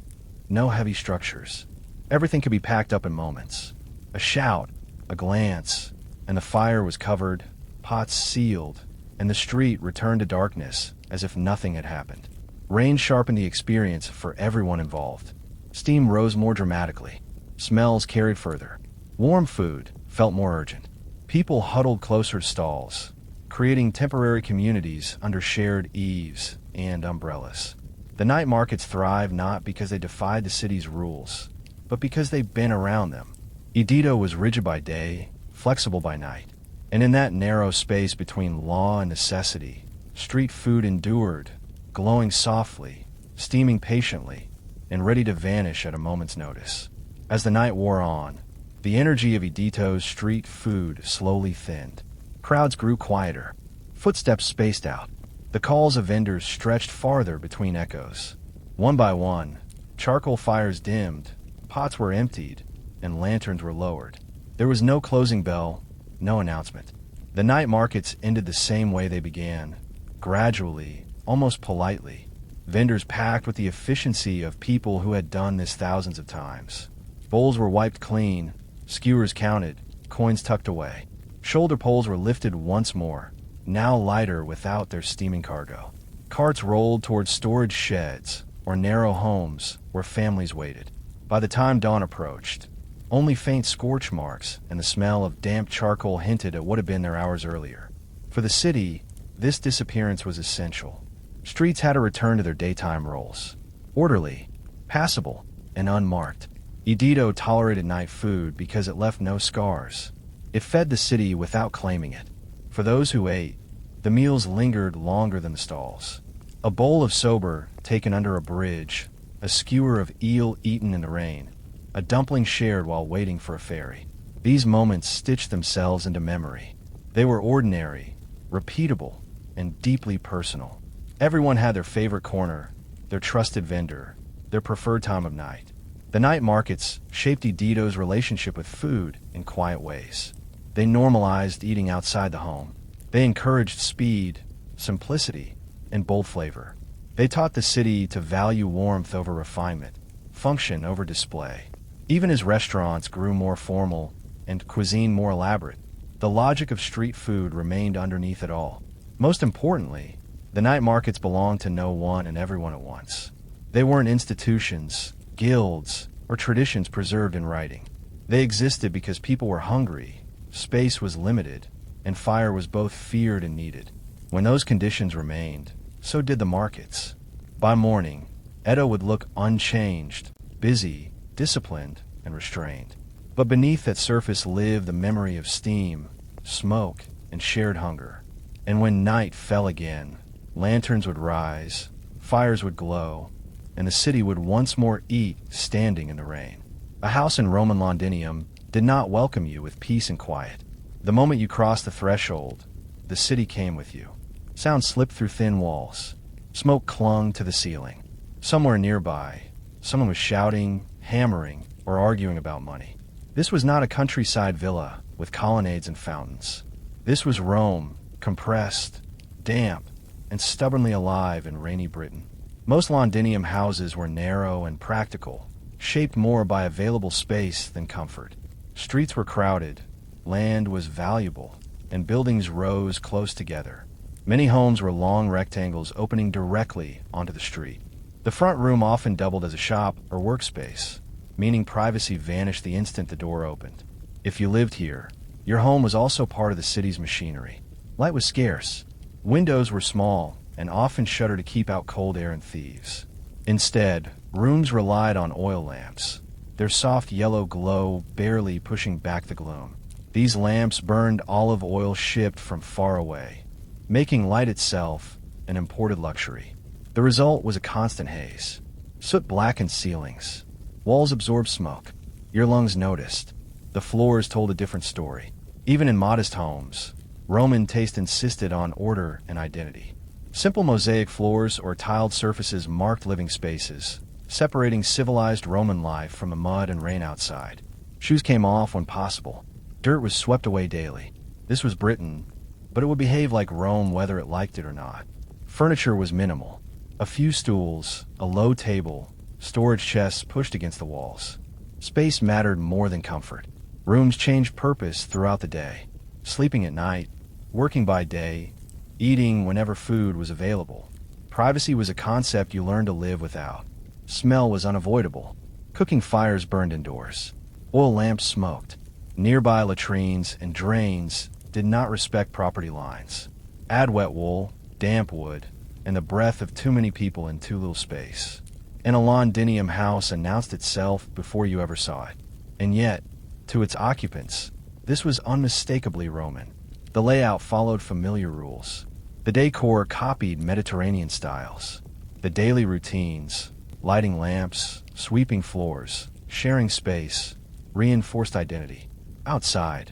no heavy structures. Everything could be packed up in moments. A shout, a glance, and the fire was covered, pots sealed, and the street returned to darkness as if nothing had happened. Rain sharpened the experience for everyone involved. Steam rose more dramatically. Smells carried further. Warm food felt more urgent. People huddled closer to stalls, creating temporary communities under shared eaves and umbrellas. The night markets thrived not because they defied the city's rules, but because they'd been around them. Edito was rigid by day, flexible by night. And in that narrow space between law and necessity, street food endured, glowing softly, steaming patiently, and ready to vanish at a moment's notice. As the night wore on, the energy of Edito's street food slowly thinned. Crowds grew quieter, footsteps spaced out. The calls of vendors stretched farther between echoes. One by one, charcoal fires dimmed, pots were emptied, and lanterns were lowered. There was no closing bell, no announcement. The night markets ended the same way they began, gradually, almost politely. Vendors packed with the efficiency of people who had done this thousands of times. Bowls were wiped clean, skewers counted, coins tucked away. Shoulder poles were lifted once more, now lighter without their steaming cargo. Carts rolled towards storage sheds or narrow homes where families waited. By the time dawn approached, only faint scorch marks and the smell of damp charcoal hinted at what had been there hours earlier. For the city, this disappearance was essential. Streets had to return to their daytime roles. Orderly, passable, and unmarked. Edito tolerated night food because it left no scars. It fed the city without claiming it. For those who ate, the meals lingered longer than the stalls. A bowl of soba taken under a bridge, a skewer of eel eaten in the rain, a dumpling shared while waiting for a ferry. These moments stitched themselves into memory. They were ordinary, repeatable, and deeply personal. Everyone had their favorite corner, their trusted vendor, their preferred time of night. The night markets shaped Edito's relationship with food in quiet ways. They normalized eating outside the home. They encouraged speed, simplicity, and bold flavor. They taught the city to value warmth over refinement, function over display. Even as restaurants grew more formal and cuisine more elaborate, the logic of street food remained underneath it all. Most importantly, the night markets belonged to no one and everyone at once. They weren't institutions, guilds, or traditions preserved in writing. They existed because people were hungry, space was limited, and fire was both feared and needed. When those conditions remained, so did the markets. By morning, Edo would look unchanged, busy, disciplined, and restrained. But beneath that surface lived the memory of steam, smoke, and shared hunger. And when night fell again, lanterns would rise, fires would glow, and the city would once more eat standing in the rain. A house in Roman Londinium did not welcome you with peace and quiet. The moment you crossed the threshold, the city came with you. Sound slipped through thin walls. Smoke clung to the ceiling. Somewhere nearby, someone was shouting, hammering, or arguing about money. This was not a countryside villa with colonnades and fountains. This was Rome, compressed, damp, and stubbornly alive in rainy Britain. Most Londinium houses were narrow and practical, shaped more by available space than comfort. Streets were crowded, land was valuable, and buildings rose close together. Many homes were long rectangles opening directly onto the street. The front room often doubled as a shop or workspace, meaning privacy vanished the instant the door opened. If you lived here, your home was also part of the city's machinery. Light was scarce. Windows were small and often shuttered to keep out cold air and thieves. Instead, rooms relied on oil lamps, their soft yellow glow barely pushing back the gloom. These lamps burned olive oil shipped from far away, making light itself an imported luxury. The result was a constant haze. Soot blackened ceilings. Walls absorbed smoke. Your lungs noticed. The floors told a different story. Even in modest homes, Roman taste insisted on order and identity. Simple mosaic floors or tiled surfaces marked living spaces, separating civilized Roman life from the mud and rain outside. Shoes came off when possible. Dirt was swept away daily. This was Britain, but it would behave like Rome whether it liked it or not. Furniture was minimal. A few stools, a low table, storage chests pushed against the walls. Space mattered more than comfort. Rooms changed purpose throughout the day. Sleeping at night, working by day, eating whenever food was available. Privacy was a concept you learned to live without. Smell was unavoidable. Cooking fires burned indoors. Oil lamps smoked. Nearby latrines and drains did not respect property lines. Add wet wool, damp wood, and the breath of too many people in too little space. And a Londinium house announced itself before you ever saw it. And yet, To its occupants, this was unmistakably Roman. The layout followed familiar rules. The decor copied Mediterranean styles. The daily routines, lighting lamps, sweeping floors, sharing space, reinforced identity. Outside,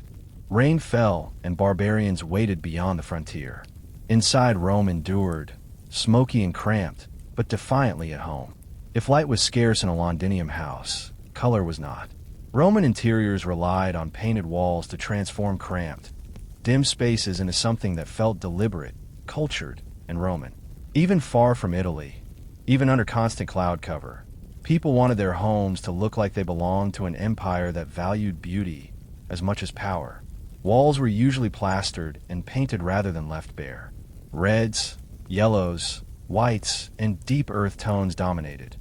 rain fell and barbarians waited beyond the frontier. Inside, Rome endured, smoky and cramped, but defiantly at home. If light was scarce in a Londinium house, color was not. Roman interiors relied on painted walls to transform cramped, dim spaces into something that felt deliberate, cultured, and Roman. Even far from Italy, even under constant cloud cover, people wanted their homes to look like they belonged to an empire that valued beauty as much as power. Walls were usually plastered and painted rather than left bare. Reds, yellows, whites, and deep earth tones dominated,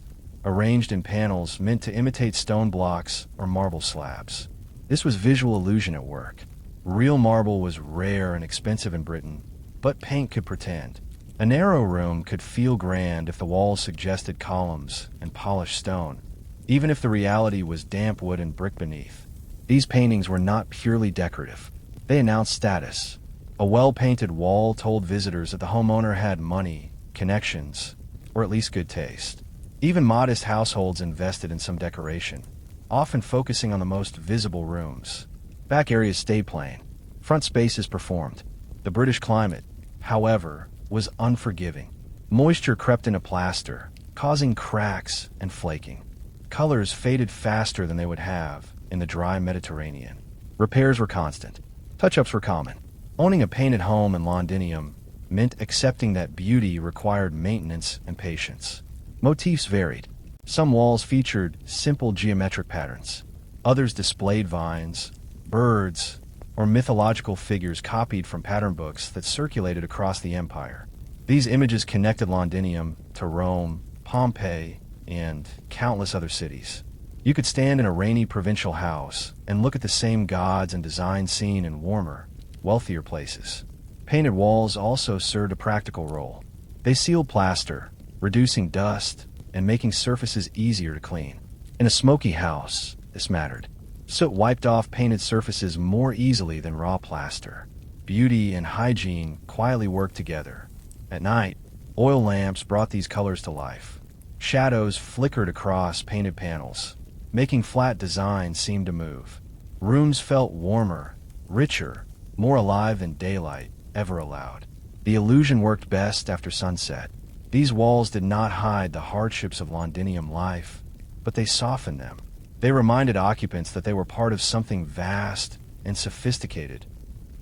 arranged in panels meant to imitate stone blocks or marble slabs. This was visual illusion at work. Real marble was rare and expensive in Britain, but paint could pretend. A narrow room could feel grand if the walls suggested columns and polished stone, even if the reality was damp wood and brick beneath. These paintings were not purely decorative. They announced status. A well-painted wall told visitors that the homeowner had money, connections, or at least good taste. Even modest households invested in some decoration, often focusing on the most visible rooms. Back areas stayed plain. Front spaces performed. The British climate, however, was unforgiving. Moisture crept into plaster, causing cracks and flaking. Colors faded faster than they would have in the dry Mediterranean. Repairs were constant. Touch-ups were common. Owning a painted home in Londinium meant accepting that beauty required maintenance and patience. Motifs varied. Some walls featured simple geometric patterns. Others displayed vines, birds, or mythological figures copied from pattern books that circulated across the empire. These images connected Londinium to Rome, Pompeii, and countless other cities. You could stand in a rainy provincial house and look at the same gods and designs seen in warmer, wealthier places. Painted walls also served a practical role. They sealed plaster, reducing dust and making surfaces easier to clean. In a smoky house, this mattered. Soot wiped off painted surfaces more easily than raw plaster. Beauty and hygiene quietly worked together. At night, oil lamps brought these colors to life. Shadows flickered across painted panels, making flat designs seem to move. Rooms felt warmer, richer, more alive than daylight ever allowed. The illusion worked best after sunset. These walls did not hide the hardships of Londinium life, but they softened them. They reminded occupants that they were part of something vast and sophisticated.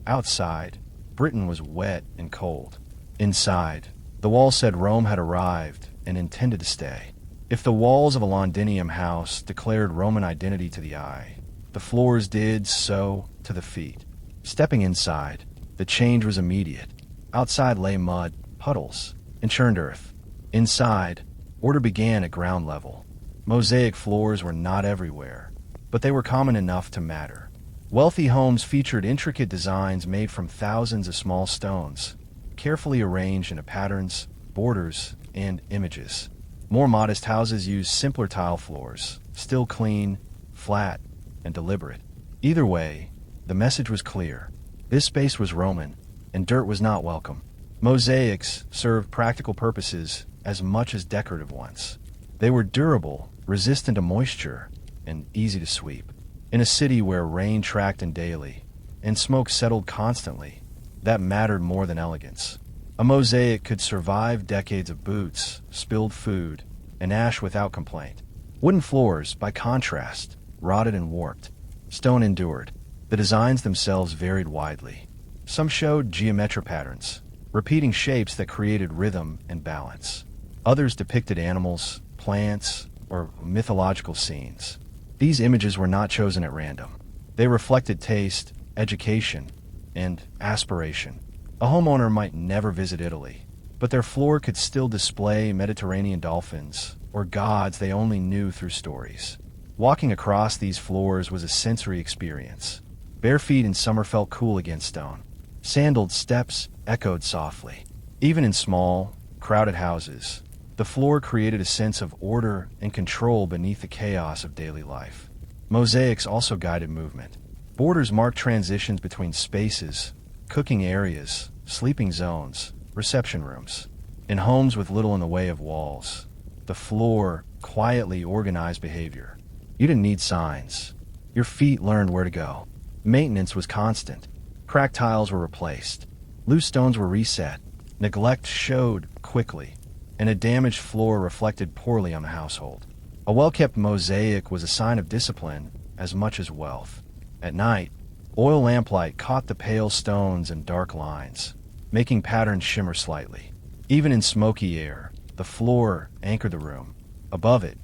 Outside, Britain was wet and cold. Inside, the wall said Rome had arrived and intended to stay. If the walls of a Londinium house declared Roman identity to the eye, the floors did so to the feet. Stepping inside, the change was immediate. Outside lay mud, puddles, and churned earth. Inside, order began at ground level. Mosaic floors were not everywhere, but they were common enough to matter. Wealthy homes featured intricate designs made from thousands of small stones, carefully arranged into patterns, borders, and images. More modest houses used simpler tile floors, still clean, flat, and deliberate. Either way, the message was clear. This space was Roman, and dirt was not welcome. Mosaics served practical purposes as much as decorative ones. They were durable, resistant to moisture, and easy to sweep. In a city where rain tracked in daily, and smoke settled constantly, that mattered more than elegance. A mosaic could survive decades of boots, spilled food, and ash without complaint. Wooden floors, by contrast, rotted and warped. Stone endured. The designs themselves varied widely. Some showed geometric patterns, repeating shapes that created rhythm and balance. Others depicted animals, plants, or mythological scenes. These images were not chosen at random. They reflected taste, education, and aspiration. A homeowner might never visit Italy, but their floor could still display Mediterranean dolphins or gods they only knew through stories. Walking across these floors was a sensory experience. Bare feet in summer felt cool against stone. Sandaled steps echoed softly. Even in small, crowded houses, the floor created a sense of order and control beneath the chaos of daily life. Mosaics also guided movement. Borders marked transitions between spaces, cooking areas, sleeping zones, reception rooms. In homes with little in the way of walls, the floor quietly organized behavior. You didn't need signs. Your feet learned where to go. Maintenance was constant. Cracked tiles were replaced. Loose stones were reset. Neglect showed quickly, and a damaged floor reflected poorly on the household. A well-kept mosaic was a sign of discipline as much as wealth. At night, oil lamplight caught the pale stones and dark lines, making patterns shimmer slightly. Even in smoky air, the floor anchored the room. Above it,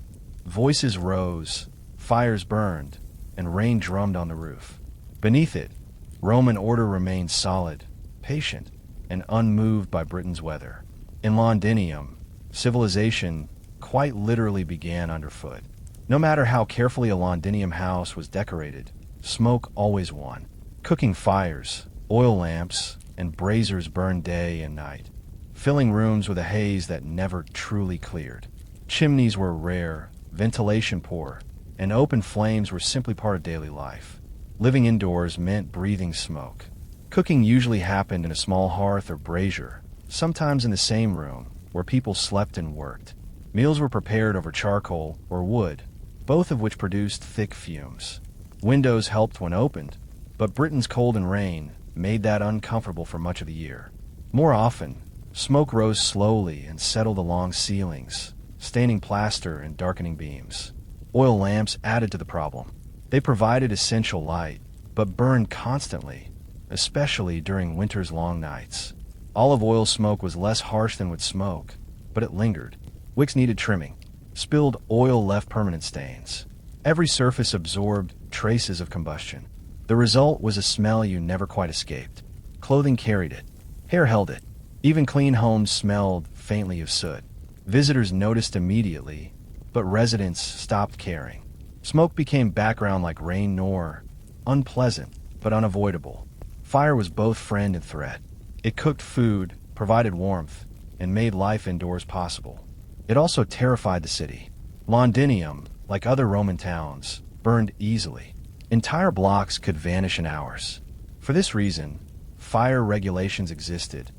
voices rose, fires burned, and rain drummed on the roof. Beneath it, Roman order remained solid, patient, and unmoved by Britain's weather. In Londinium, civilization quite literally began underfoot. No matter how carefully a Londinium house was decorated, smoke always won. Cooking fires, oil lamps, and braziers burned day and night, filling rooms with a haze that never truly cleared. Chimneys were rare, ventilation poor, and open flames were simply part of daily life. Living indoors meant breathing smoke. Cooking usually happened in a small hearth or brazier, sometimes in the same room where people slept and worked. Meals were prepared over charcoal or wood, both of which produced thick fumes. Windows helped when opened, but Britain's cold and rain made that uncomfortable for much of the year. More often, smoke rose slowly and settled along ceilings, staining plaster and darkening beams. Oil lamps added to the problem. They provided essential light, but burned constantly, especially during winter's long nights. Olive oil smoke was less harsh than wood smoke, but it lingered. Wicks needed trimming. Spilled oil left permanent stains. Every surface absorbed traces of combustion. The result was a smell you never quite escaped. Clothing carried it. Hair held it. Even clean homes smelled faintly of soot. Visitors noticed immediately, but residents stopped caring. Smoke became background like rain nor unpleasant, but unavoidable. Fire was both friend and threat. It cooked food, provided warmth, and made life indoors possible. It also terrified the city. Londinium, like other Roman towns, burned easily. Entire blocks could vanish in hours. For this reason, fire regulations existed,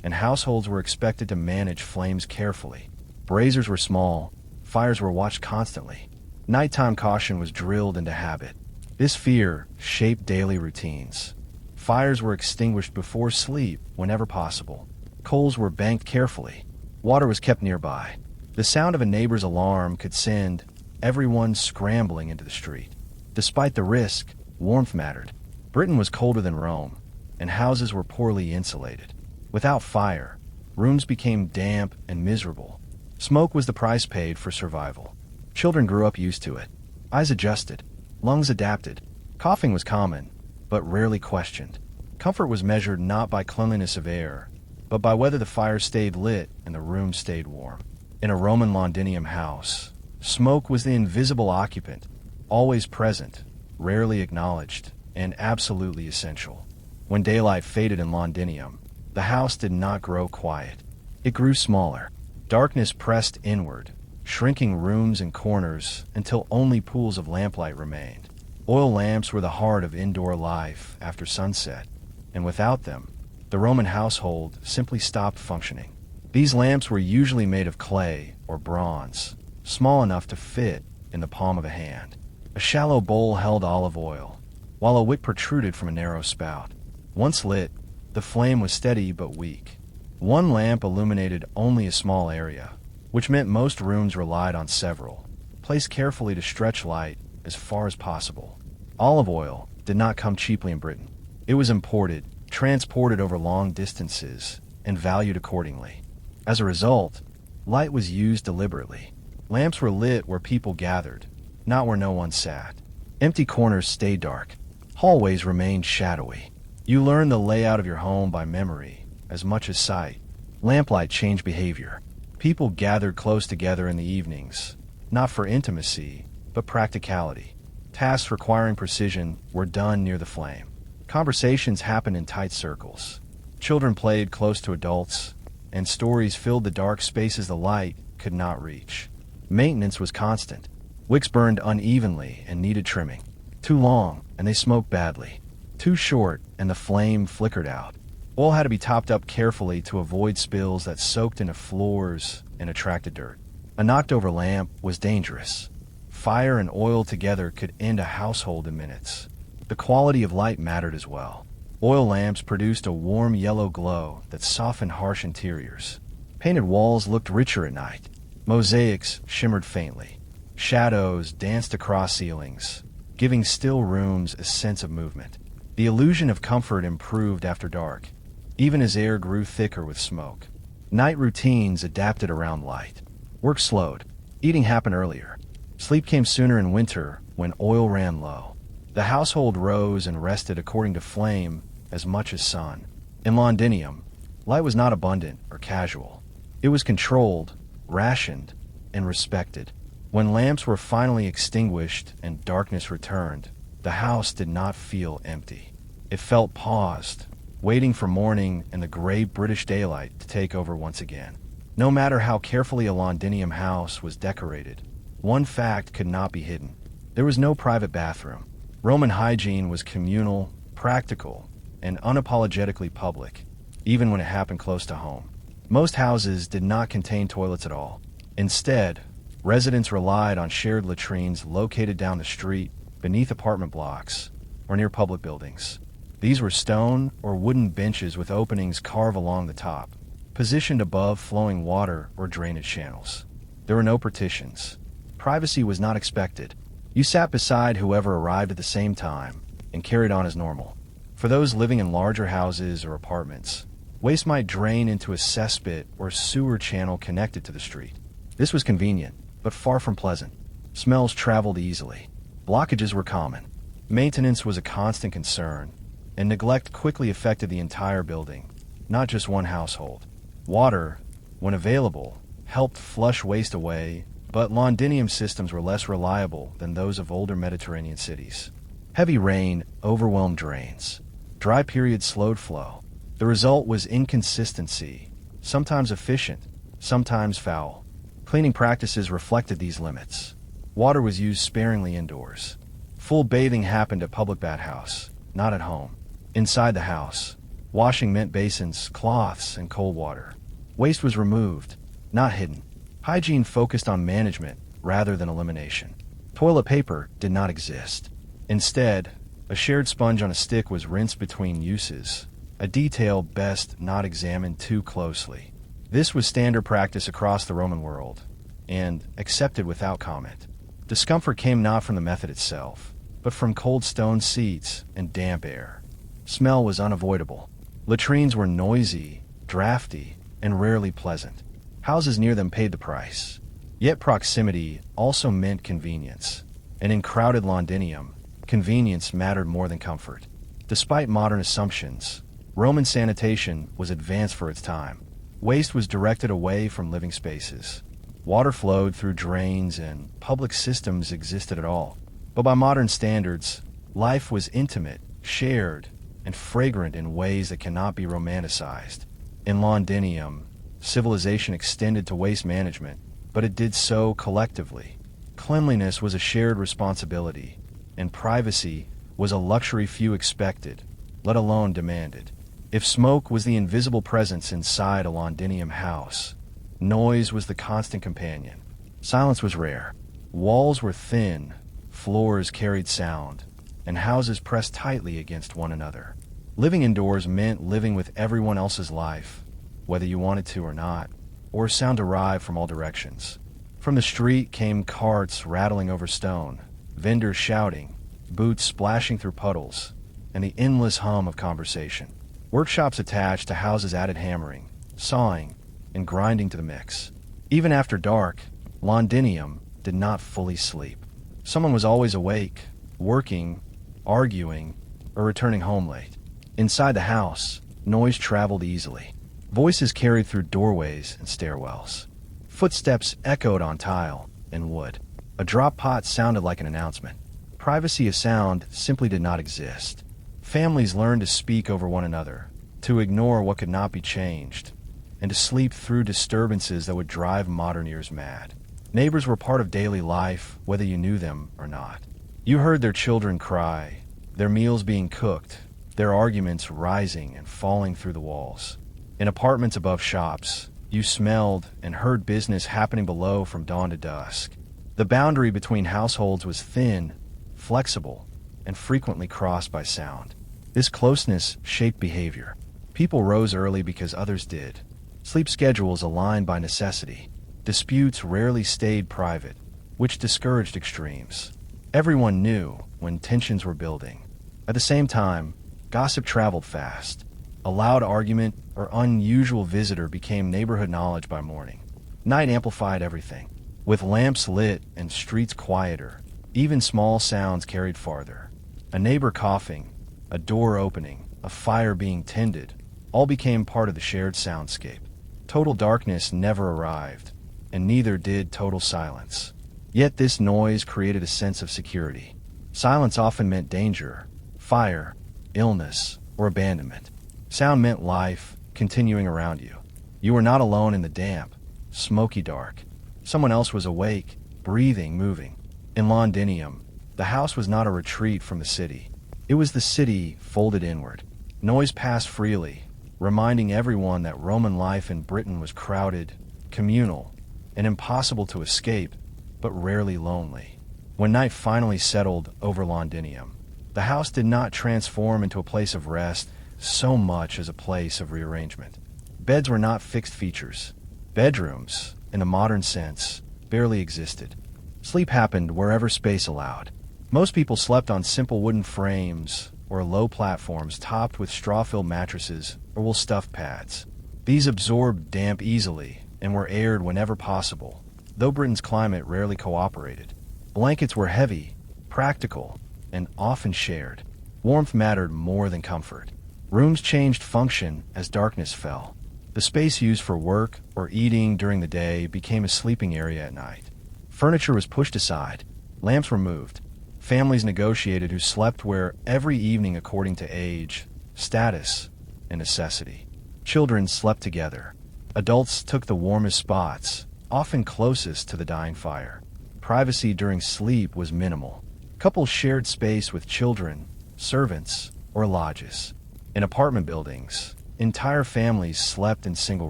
and households were expected to manage flames carefully. Braziers were small, fires were watched constantly. Nighttime caution was drilled into habit. This fear shaped daily routines. Fires were extinguished before sleep whenever possible. Coals were banked carefully. Water was kept nearby. The sound of a neighbor's alarm could send everyone scrambling into the street. Despite the risk, warmth mattered. Britain was colder than Rome, and houses were poorly insulated. Without fire, rooms became damp and miserable. Smoke was the price paid for survival. Children grew up used to it. Eyes adjusted. Lungs adapted. Coughing was common, but rarely questioned. Comfort was measured not by cleanliness of air, but by whether the fire stayed lit and the room stayed warm. In a Roman Londinium house, smoke was the invisible occupant, always present, rarely acknowledged, and absolutely essential. When daylight faded in Londinium, the house did not grow quiet. It grew smaller. Darkness pressed inward, shrinking rooms and corners until only pools of lamplight remained. Oil lamps were the heart of indoor life after sunset, and without them, the Roman household simply stopped functioning. These lamps were usually made of clay or bronze, small enough to fit in the palm of a hand. A shallow bowl held olive oil, while a wick protruded from a narrow spout. Once lit, the flame was steady but weak. One lamp illuminated only a small area, which meant most rooms relied on several, placed carefully to stretch light as far as possible. Olive oil did not come cheaply in Britain. It was imported, transported over long distances, and valued accordingly. As a result, light was used deliberately. Lamps were lit where people gathered, not where no one sat. Empty corners stayed dark. Hallways remained shadowy. You learned the layout of your home by memory, as much as sight. Lamplight changed behavior. People gathered close together in the evenings, not for intimacy, but practicality. Tasks requiring precision were done near the flame. Conversations happened in tight circles. Children played close to adults, and stories filled the dark spaces the light could not reach. Maintenance was constant. Wicks burned unevenly and needed trimming. Too long, and they smoked badly. Too short, and the flame flickered out. Oil had to be topped up carefully to avoid spills that soaked into floors and attracted dirt. A knocked-over lamp was dangerous. Fire and oil together could end a household in minutes. The quality of light mattered as well. Oil lamps produced a warm yellow glow that softened harsh interiors. Painted walls looked richer at night. Mosaics shimmered faintly. Shadows danced across ceilings, giving still rooms a sense of movement. The illusion of comfort improved after dark, even as air grew thicker with smoke. Night routines adapted around light. Work slowed. Eating happened earlier. Sleep came sooner in winter when oil ran low. The household rose and rested according to flame as much as sun. In Londinium, light was not abundant or casual. It was controlled, rationed, and respected. When lamps were finally extinguished and darkness returned, the house did not feel empty. It felt paused, waiting for morning and the gray British daylight to take over once again. No matter how carefully a Londinium house was decorated, one fact could not be hidden. There was no private bathroom. Roman hygiene was communal, practical, and unapologetically public, even when it happened close to home. Most houses did not contain toilets at all. Instead, residents relied on shared latrines located down the street, beneath apartment blocks, or near public buildings. These were stone or wooden benches with openings carved along the top, positioned above flowing water or drainage channels. There were no partitions. Privacy was not expected. You sat beside whoever arrived at the same time and carried on as normal. For those living in larger houses or apartments, waste might drain into a cesspit or sewer channel connected to the street. This was convenient, but far from pleasant. Smells traveled easily. Blockages were common. Maintenance was a constant concern, and neglect quickly affected the entire building, not just one household. Water, when available, helped flush waste away, but Londinium systems were less reliable than those of older Mediterranean cities. Heavy rain overwhelmed drains. Dry periods slowed flow. The result was inconsistency, sometimes efficient, sometimes foul. Cleaning practices reflected these limits. Water was used sparingly indoors. Full bathing happened at public bathhouse, not at home. Inside the house, washing meant basins, cloths, and cold water. Waste was removed, not hidden. Hygiene focused on management rather than elimination. Toilet paper did not exist. Instead, a shared sponge on a stick was rinsed between uses, a detail best not examined too closely. This was standard practice across the Roman world, and accepted without comment. Discomfort came not from the method itself, but from cold stone seats and damp air. Smell was unavoidable. Latrines were noisy, drafty, and rarely pleasant. Houses near them paid the price. Yet proximity also meant convenience. And in crowded Londinium, convenience mattered more than comfort. Despite modern assumptions, Roman sanitation was advanced for its time. Waste was directed away from living spaces. Water flowed through drains and public systems existed at all. But by modern standards, life was intimate, shared, and fragrant in ways that cannot be romanticized. In Londinium, civilization extended to waste management, but it did so collectively. Cleanliness was a shared responsibility, and privacy was a luxury few expected, let alone demanded. If smoke was the invisible presence inside a Londinium house, noise was the constant companion. Silence was rare. Walls were thin, floors carried sound, and houses pressed tightly against one another. Living indoors meant living with everyone else's life, whether you wanted to or not, or sound arrived from all directions. From the street came carts rattling over stone, vendors shouting, boots splashing through puddles, and the endless hum of conversation. Workshops attached to houses added hammering, sawing, and grinding to the mix. Even after dark, Londinium did not fully sleep. Someone was always awake, working, arguing, or returning home late. Inside the house, noise traveled easily. Voices carried through doorways and stairwells. Footsteps echoed on tile and wood. A drop pot sounded like an announcement. Privacy of sound simply did not exist. Families learned to speak over one another, to ignore what could not be changed, and to sleep through disturbances that would drive modern ears mad. Neighbors were part of daily life, whether you knew them or not. You heard their children cry, their meals being cooked, their arguments rising and falling through the walls. In apartments above shops, you smelled and heard business happening below from dawn to dusk. The boundary between households was thin, flexible, and frequently crossed by sound. This closeness shaped behavior. People rose early because others did. Sleep schedules aligned by necessity. Disputes rarely stayed private, which discouraged extremes. Everyone knew when tensions were building. At the same time, gossip traveled fast. A loud argument or unusual visitor became neighborhood knowledge by morning. Night amplified everything. With lamps lit and streets quieter, even small sounds carried farther. A neighbor coughing, a door opening, a fire being tended, all became part of the shared soundscape. Total darkness never arrived, and neither did total silence. Yet this noise created a sense of security. Silence often meant danger, fire, illness, or abandonment. Sound meant life continuing around you. You were not alone in the damp, smoky dark. Someone else was awake, breathing, moving. In Londinium, the house was not a retreat from the city. It was the city folded inward. Noise passed freely, reminding everyone that Roman life in Britain was crowded, communal, and impossible to escape, but rarely lonely. When night finally settled over Londinium, the house did not transform into a place of rest so much as a place of rearrangement. Beds were not fixed features. Bedrooms, in a modern sense, barely existed. Sleep happened wherever space allowed. Most people slept on simple wooden frames or low platforms topped with straw-filled mattresses or wool stuffed pads. These absorbed damp easily and were aired whenever possible, though Britain's climate rarely cooperated. Blankets were heavy, practical, and often shared. Warmth mattered more than comfort. Rooms changed function as darkness fell. The space used for work or eating during the day became a sleeping area at night. Furniture was pushed aside. Lamps were moved. Families negotiated who slept where every evening according to age, status, and necessity. Children slept together. Adults took the warmest spots, often closest to the dying fire. Privacy during sleep was minimal. Couples shared space with children, servants, or lodges. In apartment buildings, entire families slept in single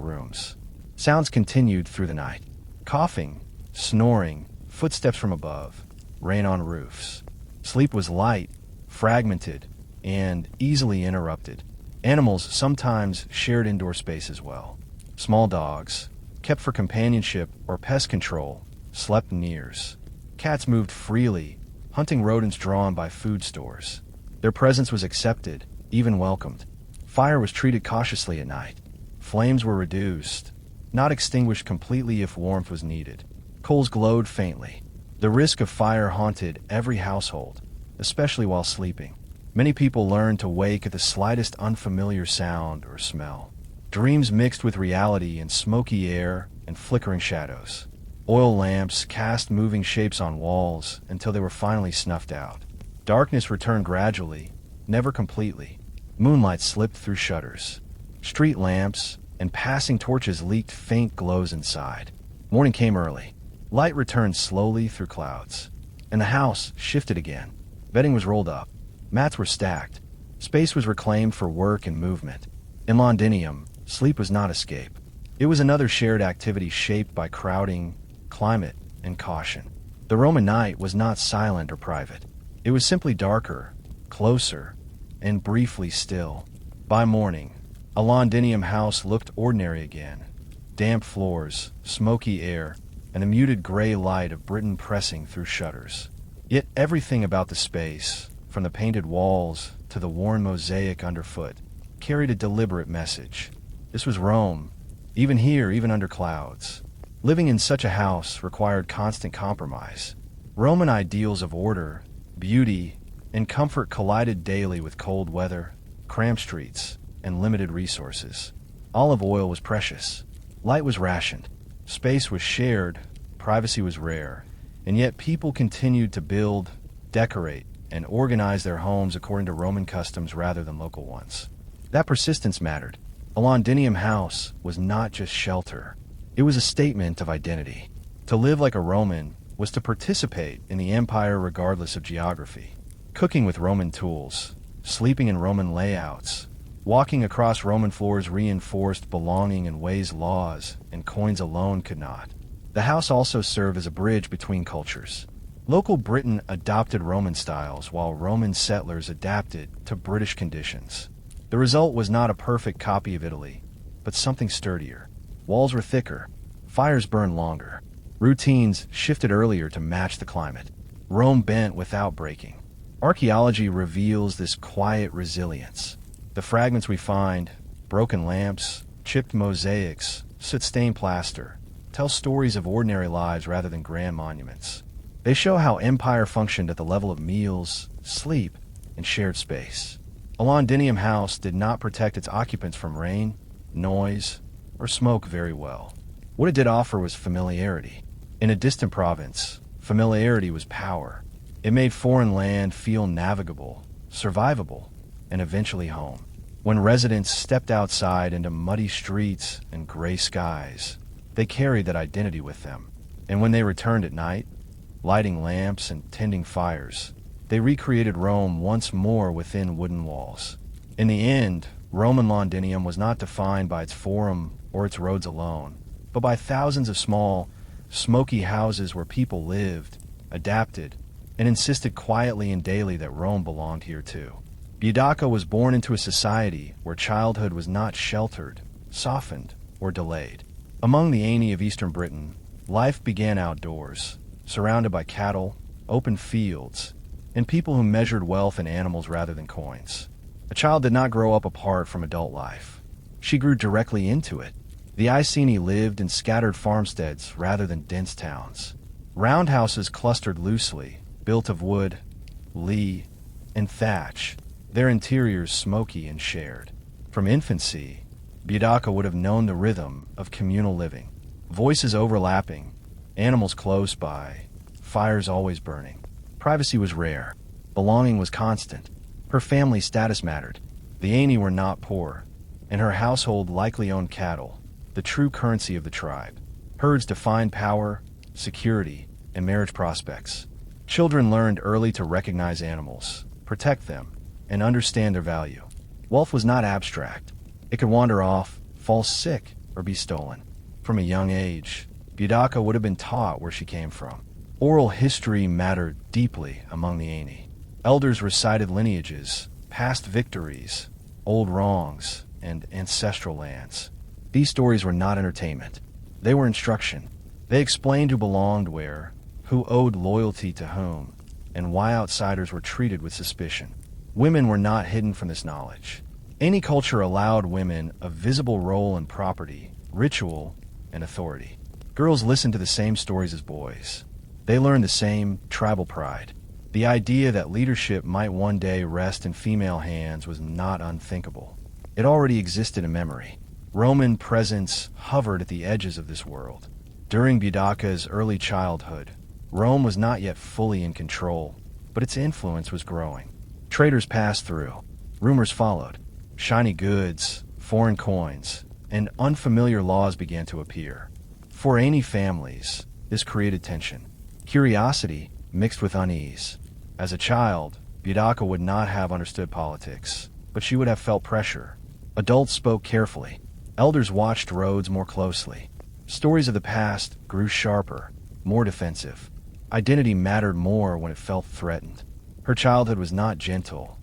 rooms. Sounds continued through the night. Coughing, snoring, footsteps from above, rain on roofs. Sleep was light, fragmented, and easily interrupted. Animals sometimes shared indoor space as well. Small dogs, kept for companionship or pest control, slept in nears. Cats moved freely, hunting rodents drawn by food stores. Their presence was accepted, even welcomed. Fire was treated cautiously at night. Flames were reduced, not extinguished completely if warmth was needed. Coals glowed faintly. The risk of fire haunted every household, especially while sleeping. Many people learned to wake at the slightest unfamiliar sound or smell. Dreams mixed with reality in smoky air and flickering shadows. Oil lamps cast moving shapes on walls until they were finally snuffed out. Darkness returned gradually, never completely. Moonlight slipped through shutters. Street lamps and passing torches leaked faint glows inside. Morning came early. Light returned slowly through clouds. And the house shifted again. Bedding was rolled up. Mats were stacked. Space was reclaimed for work and movement. In Londinium, sleep was not escape. It was another shared activity shaped by crowding, climate, and caution. The Roman night was not silent or private. It was simply darker, closer, and briefly still. By morning, a Londinium house looked ordinary again. Damp floors, smoky air, and the muted gray light of Britain pressing through shutters. Yet everything about the space, from the painted walls to the worn mosaic underfoot, carried a deliberate message. This was Rome, even here, even under clouds. Living in such a house required constant compromise. Roman ideals of order, beauty, and comfort collided daily with cold weather, cramped streets, and limited resources. Olive oil was precious. Light was rationed. Space was shared. Privacy was rare. And yet people continued to build, decorate, and organize their homes according to Roman customs rather than local ones. That persistence mattered. A Londinium house was not just shelter. It was a statement of identity. To live like a Roman was to participate in the empire regardless of geography. Cooking with Roman tools, sleeping in Roman layouts, walking across Roman floors reinforced belonging in ways laws and coins alone could not. The house also served as a bridge between cultures. Local Britain adopted Roman styles while Roman settlers adapted to British conditions. The result was not a perfect copy of Italy, but something sturdier. Walls were thicker, fires burned longer, routines shifted earlier to match the climate. Rome bent without breaking. Archaeology reveals this quiet resilience. The fragments we find, broken lamps, chipped mosaics, soot-stained plaster, tell stories of ordinary lives rather than grand monuments. They show how empire functioned at the level of meals, sleep, and shared space. A Londinium house did not protect its occupants from rain, noise, or smoke very well. What it did offer was familiarity. In a distant province, familiarity was power. It made foreign land feel navigable, survivable, and eventually home. When residents stepped outside into muddy streets and gray skies, they carried that identity with them. And when they returned at night, lighting lamps and tending fires, they recreated Rome once more within wooden walls. In the end, Roman Londinium was not defined by its forum or its roads alone, but by thousands of small, smoky houses where people lived, adapted, and insisted quietly and daily that Rome belonged here too. Giudice was born into a society where childhood was not sheltered, softened, or delayed. Among the Aeni of eastern Britain, life began outdoors, surrounded by cattle, open fields, and people who measured wealth in animals rather than coins. A child did not grow up apart from adult life. She grew directly into it. The Iceni lived in scattered farmsteads rather than dense towns. Roundhouses clustered loosely, built of wood, lea, and thatch, their interiors smoky and shared. From infancy, Giudice would have known the rhythm of communal living. Voices overlapping, animals close by, fires always burning. Privacy was rare. Belonging was constant. Her family status mattered. The Aeni were not poor, and her household likely owned cattle, the true currency of the tribe. Herds defined power, security, and marriage prospects. Children learned early to recognize animals, protect them, and understand their value. Wealth was not abstract. It could wander off, fall sick, or be stolen. From a young age, Giudice would have been taught where she came from. Oral history mattered deeply among the Aeni. Elders recited lineages, past victories, old wrongs, and ancestral lands. These stories were not entertainment. They were instruction. They explained who belonged where, who owed loyalty to whom, and why outsiders were treated with suspicion. Women were not hidden from this knowledge. Any culture allowed women a visible role in property, ritual, and authority. Girls listened to the same stories as boys. They learned the same tribal pride. The idea that leadership might one day rest in female hands was not unthinkable. It already existed in memory. Roman presence hovered at the edges of this world. During Giudice's early childhood, Rome was not yet fully in control, but its influence was growing. Traders passed through. Rumors followed. Shiny goods, foreign coins, and unfamiliar laws began to appear. For Aeni families, this created tension. Curiosity mixed with unease. As a child, Giudice would not have understood politics, but she would have felt pressure. Adults spoke carefully. Elders watched roads more closely. Stories of the past grew sharper, more defensive. Identity mattered more when it felt threatened. Her childhood was not gentle,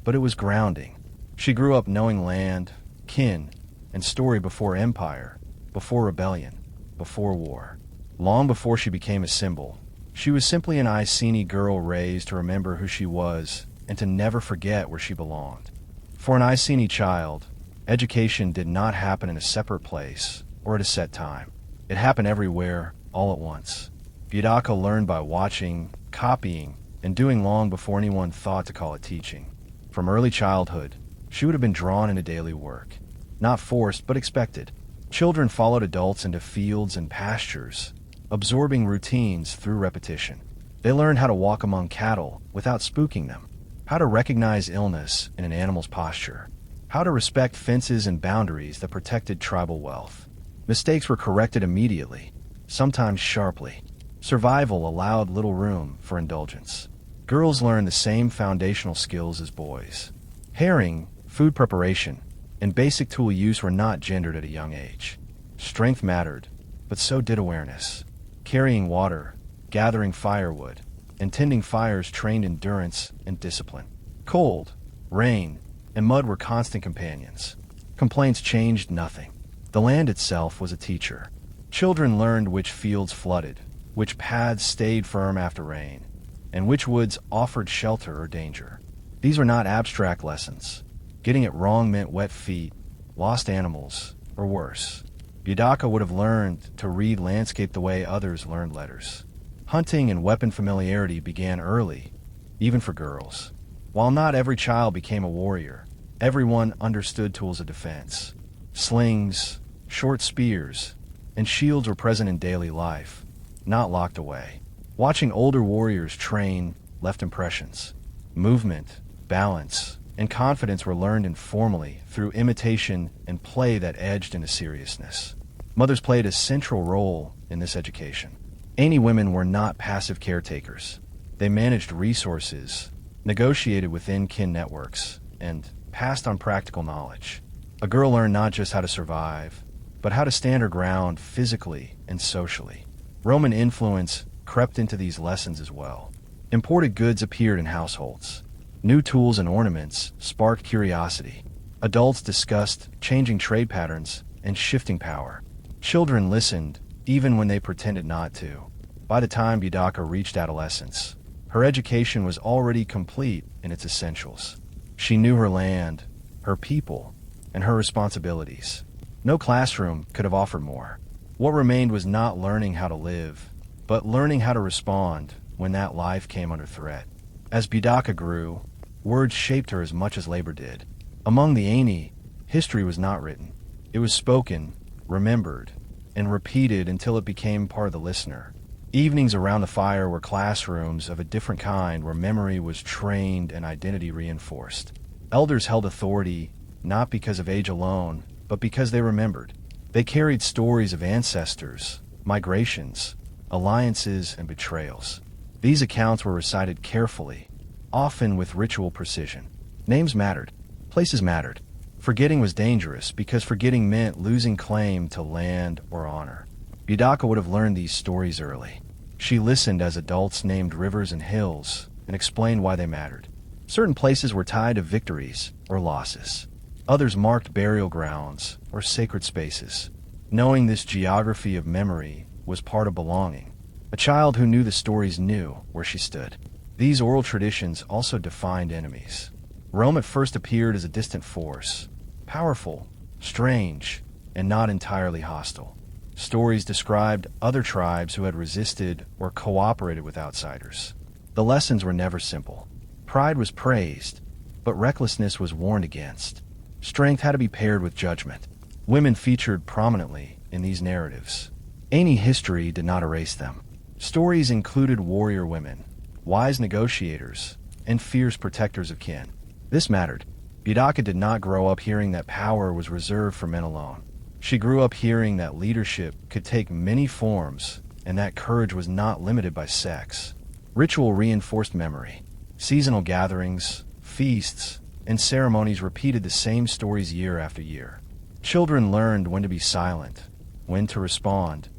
but it was grounding. She grew up knowing land, kin, and story before empire, before rebellion, before war. Long before she became a symbol, she was simply an Iceni girl raised to remember who she was and to never forget where she belonged. For an Iceni child, education did not happen in a separate place or at a set time. It happened everywhere, all at once. Giudice learned by watching, copying, and doing long before anyone thought to call it teaching. From early childhood, she would have been drawn into daily work. Not forced, but expected. Children followed adults into fields and pastures, absorbing routines through repetition. They learned how to walk among cattle without spooking them, how to recognize illness in an animal's posture, how to respect fences and boundaries that protected tribal wealth. Mistakes were corrected immediately. sometimes sharply. Survival allowed little room for indulgence. Girls learned the same foundational skills as boys. Herring, food preparation, and basic tool use were not gendered at a young age. Strength mattered, but so did awareness. Carrying water, gathering firewood, and tending fires trained endurance and discipline. Cold, rain, and mud were constant companions. Complaints changed nothing. The land itself was a teacher. Children learned which fields flooded, which paths stayed firm after rain, and which woods offered shelter or danger. These were not abstract lessons. Getting it wrong meant wet feet, lost animals, or worse. Budaka would have learned to read landscape the way others learned letters. Hunting and weapon familiarity began early, even for girls. While not every child became a warrior, everyone understood tools of defense. Slings, short spears, and shields were present in daily life, not locked away. Watching older warriors train left impressions. Movement, balance, and confidence were learned informally through imitation and play that edged into seriousness. Mothers played a central role in this education. Any women were not passive caretakers. They managed resources, negotiated within kin networks, and passed on practical knowledge. A girl learned not just how to survive, but how to stand her ground physically and socially. Roman influence crept into these lessons as well. Imported goods appeared in households. New tools and ornaments sparked curiosity. Adults discussed changing trade patterns and shifting power. Children listened, even when they pretended not to. By the time Budaka reached adolescence, her education was already complete in its essentials. She knew her land, her people, and her responsibilities. No classroom could have offered more. What remained was not learning how to live, but learning how to respond when that life came under threat. As Budaka grew, words shaped her as much as labor did. Among the Aini, history was not written. It was spoken, remembered, and repeated until it became part of the listener. Evenings around the fire were classrooms of a different kind where memory was trained and identity reinforced. Elders held authority not because of age alone, but because they remembered. They carried stories of ancestors, migrations, alliances, and betrayals. These accounts were recited carefully, often with ritual precision. Names mattered. Places mattered. Forgetting was dangerous because forgetting meant losing claim to land or honor. Budaka would have learned these stories early. She listened as adults named rivers and hills and explained why they mattered. Certain places were tied to victories or losses. Others marked burial grounds or sacred spaces. Knowing this geography of memory was part of belonging. A child who knew the stories knew where she stood. These oral traditions also defined enemies. Rome at first appeared as a distant force, powerful, strange, and not entirely hostile. Stories described other tribes who had resisted or cooperated with outsiders. The lessons were never simple. Pride was praised, but recklessness was warned against. Strength had to be paired with judgment. Women featured prominently in these narratives. Any history did not erase them. Stories included warrior women, wise negotiators, and fierce protectors of kin. This mattered. Budaka did not grow up hearing that power was reserved for men alone. She grew up hearing that leadership could take many forms and that courage was not limited by sex. Ritual reinforced memory. Seasonal gatherings, feasts, and ceremonies repeated the same stories year after year. Children learned when to be silent, when to respond,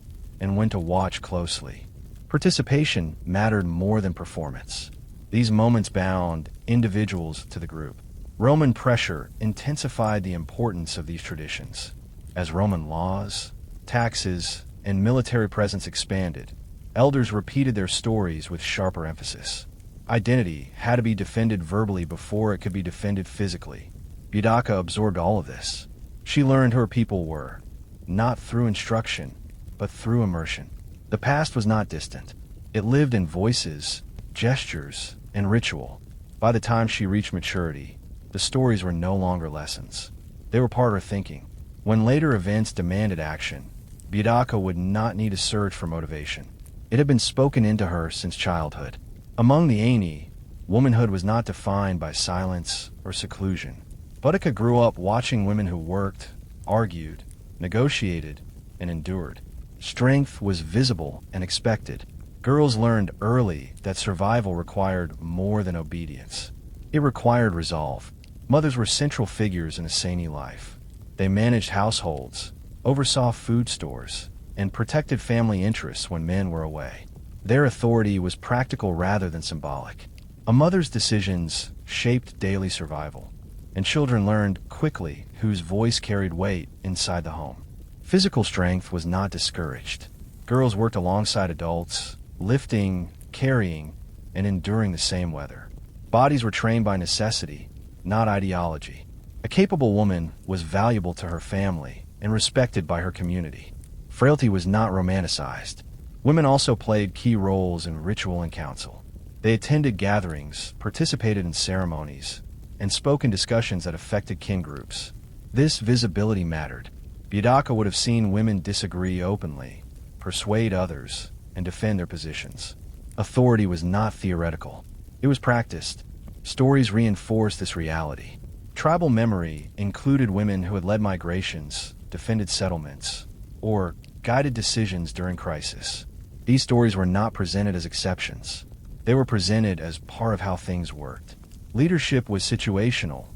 and when to watch closely. Participation mattered more than performance. These moments bound individuals to the group. Roman pressure intensified the importance of these traditions. As Roman laws, taxes, and military presence expanded, elders repeated their stories with sharper emphasis. Identity had to be defended verbally before it could be defended physically. Budaka absorbed all of this. She learned who her people were, not through instruction, but through immersion. The past was not distant. It lived in voices, gestures, and ritual. By the time she reached maturity, the stories were no longer lessons. They were part of her thinking. When later events demanded action, Budaka would not need to search for motivation. It had been spoken into her since childhood. Among the Aini, womanhood was not defined by silence or seclusion. Budaka grew up watching women who worked, argued, negotiated, and endured. Strength was visible and expected. Girls learned early that survival required more than obedience. It required resolve. Mothers were central figures in a sane life. They managed households, oversaw food stores, and protected family interests when men were away. Their authority was practical rather than symbolic. A mother's decisions shaped daily survival, and children learned quickly whose voice carried weight inside the home. Physical strength was not discouraged. Girls worked alongside adults, lifting, carrying, and enduring the same weather. Bodies were trained by necessity, not ideology. A capable woman was valuable to her family and respected by her community. Frailty was not romanticized. Women also played key roles in ritual and council. They attended gatherings, participated in ceremonies, and spoke in discussions that affected kin groups. This visibility mattered. Bidaka would have seen women disagree openly, persuade others, and defend their positions. Authority was not theoretical. It was practiced. Stories reinforced this reality. Tribal memory included women who had led migrations, defended settlements, or guided decisions during crisis. These stories were not presented as exceptions. They were presented as part of how things worked. Leadership was situational,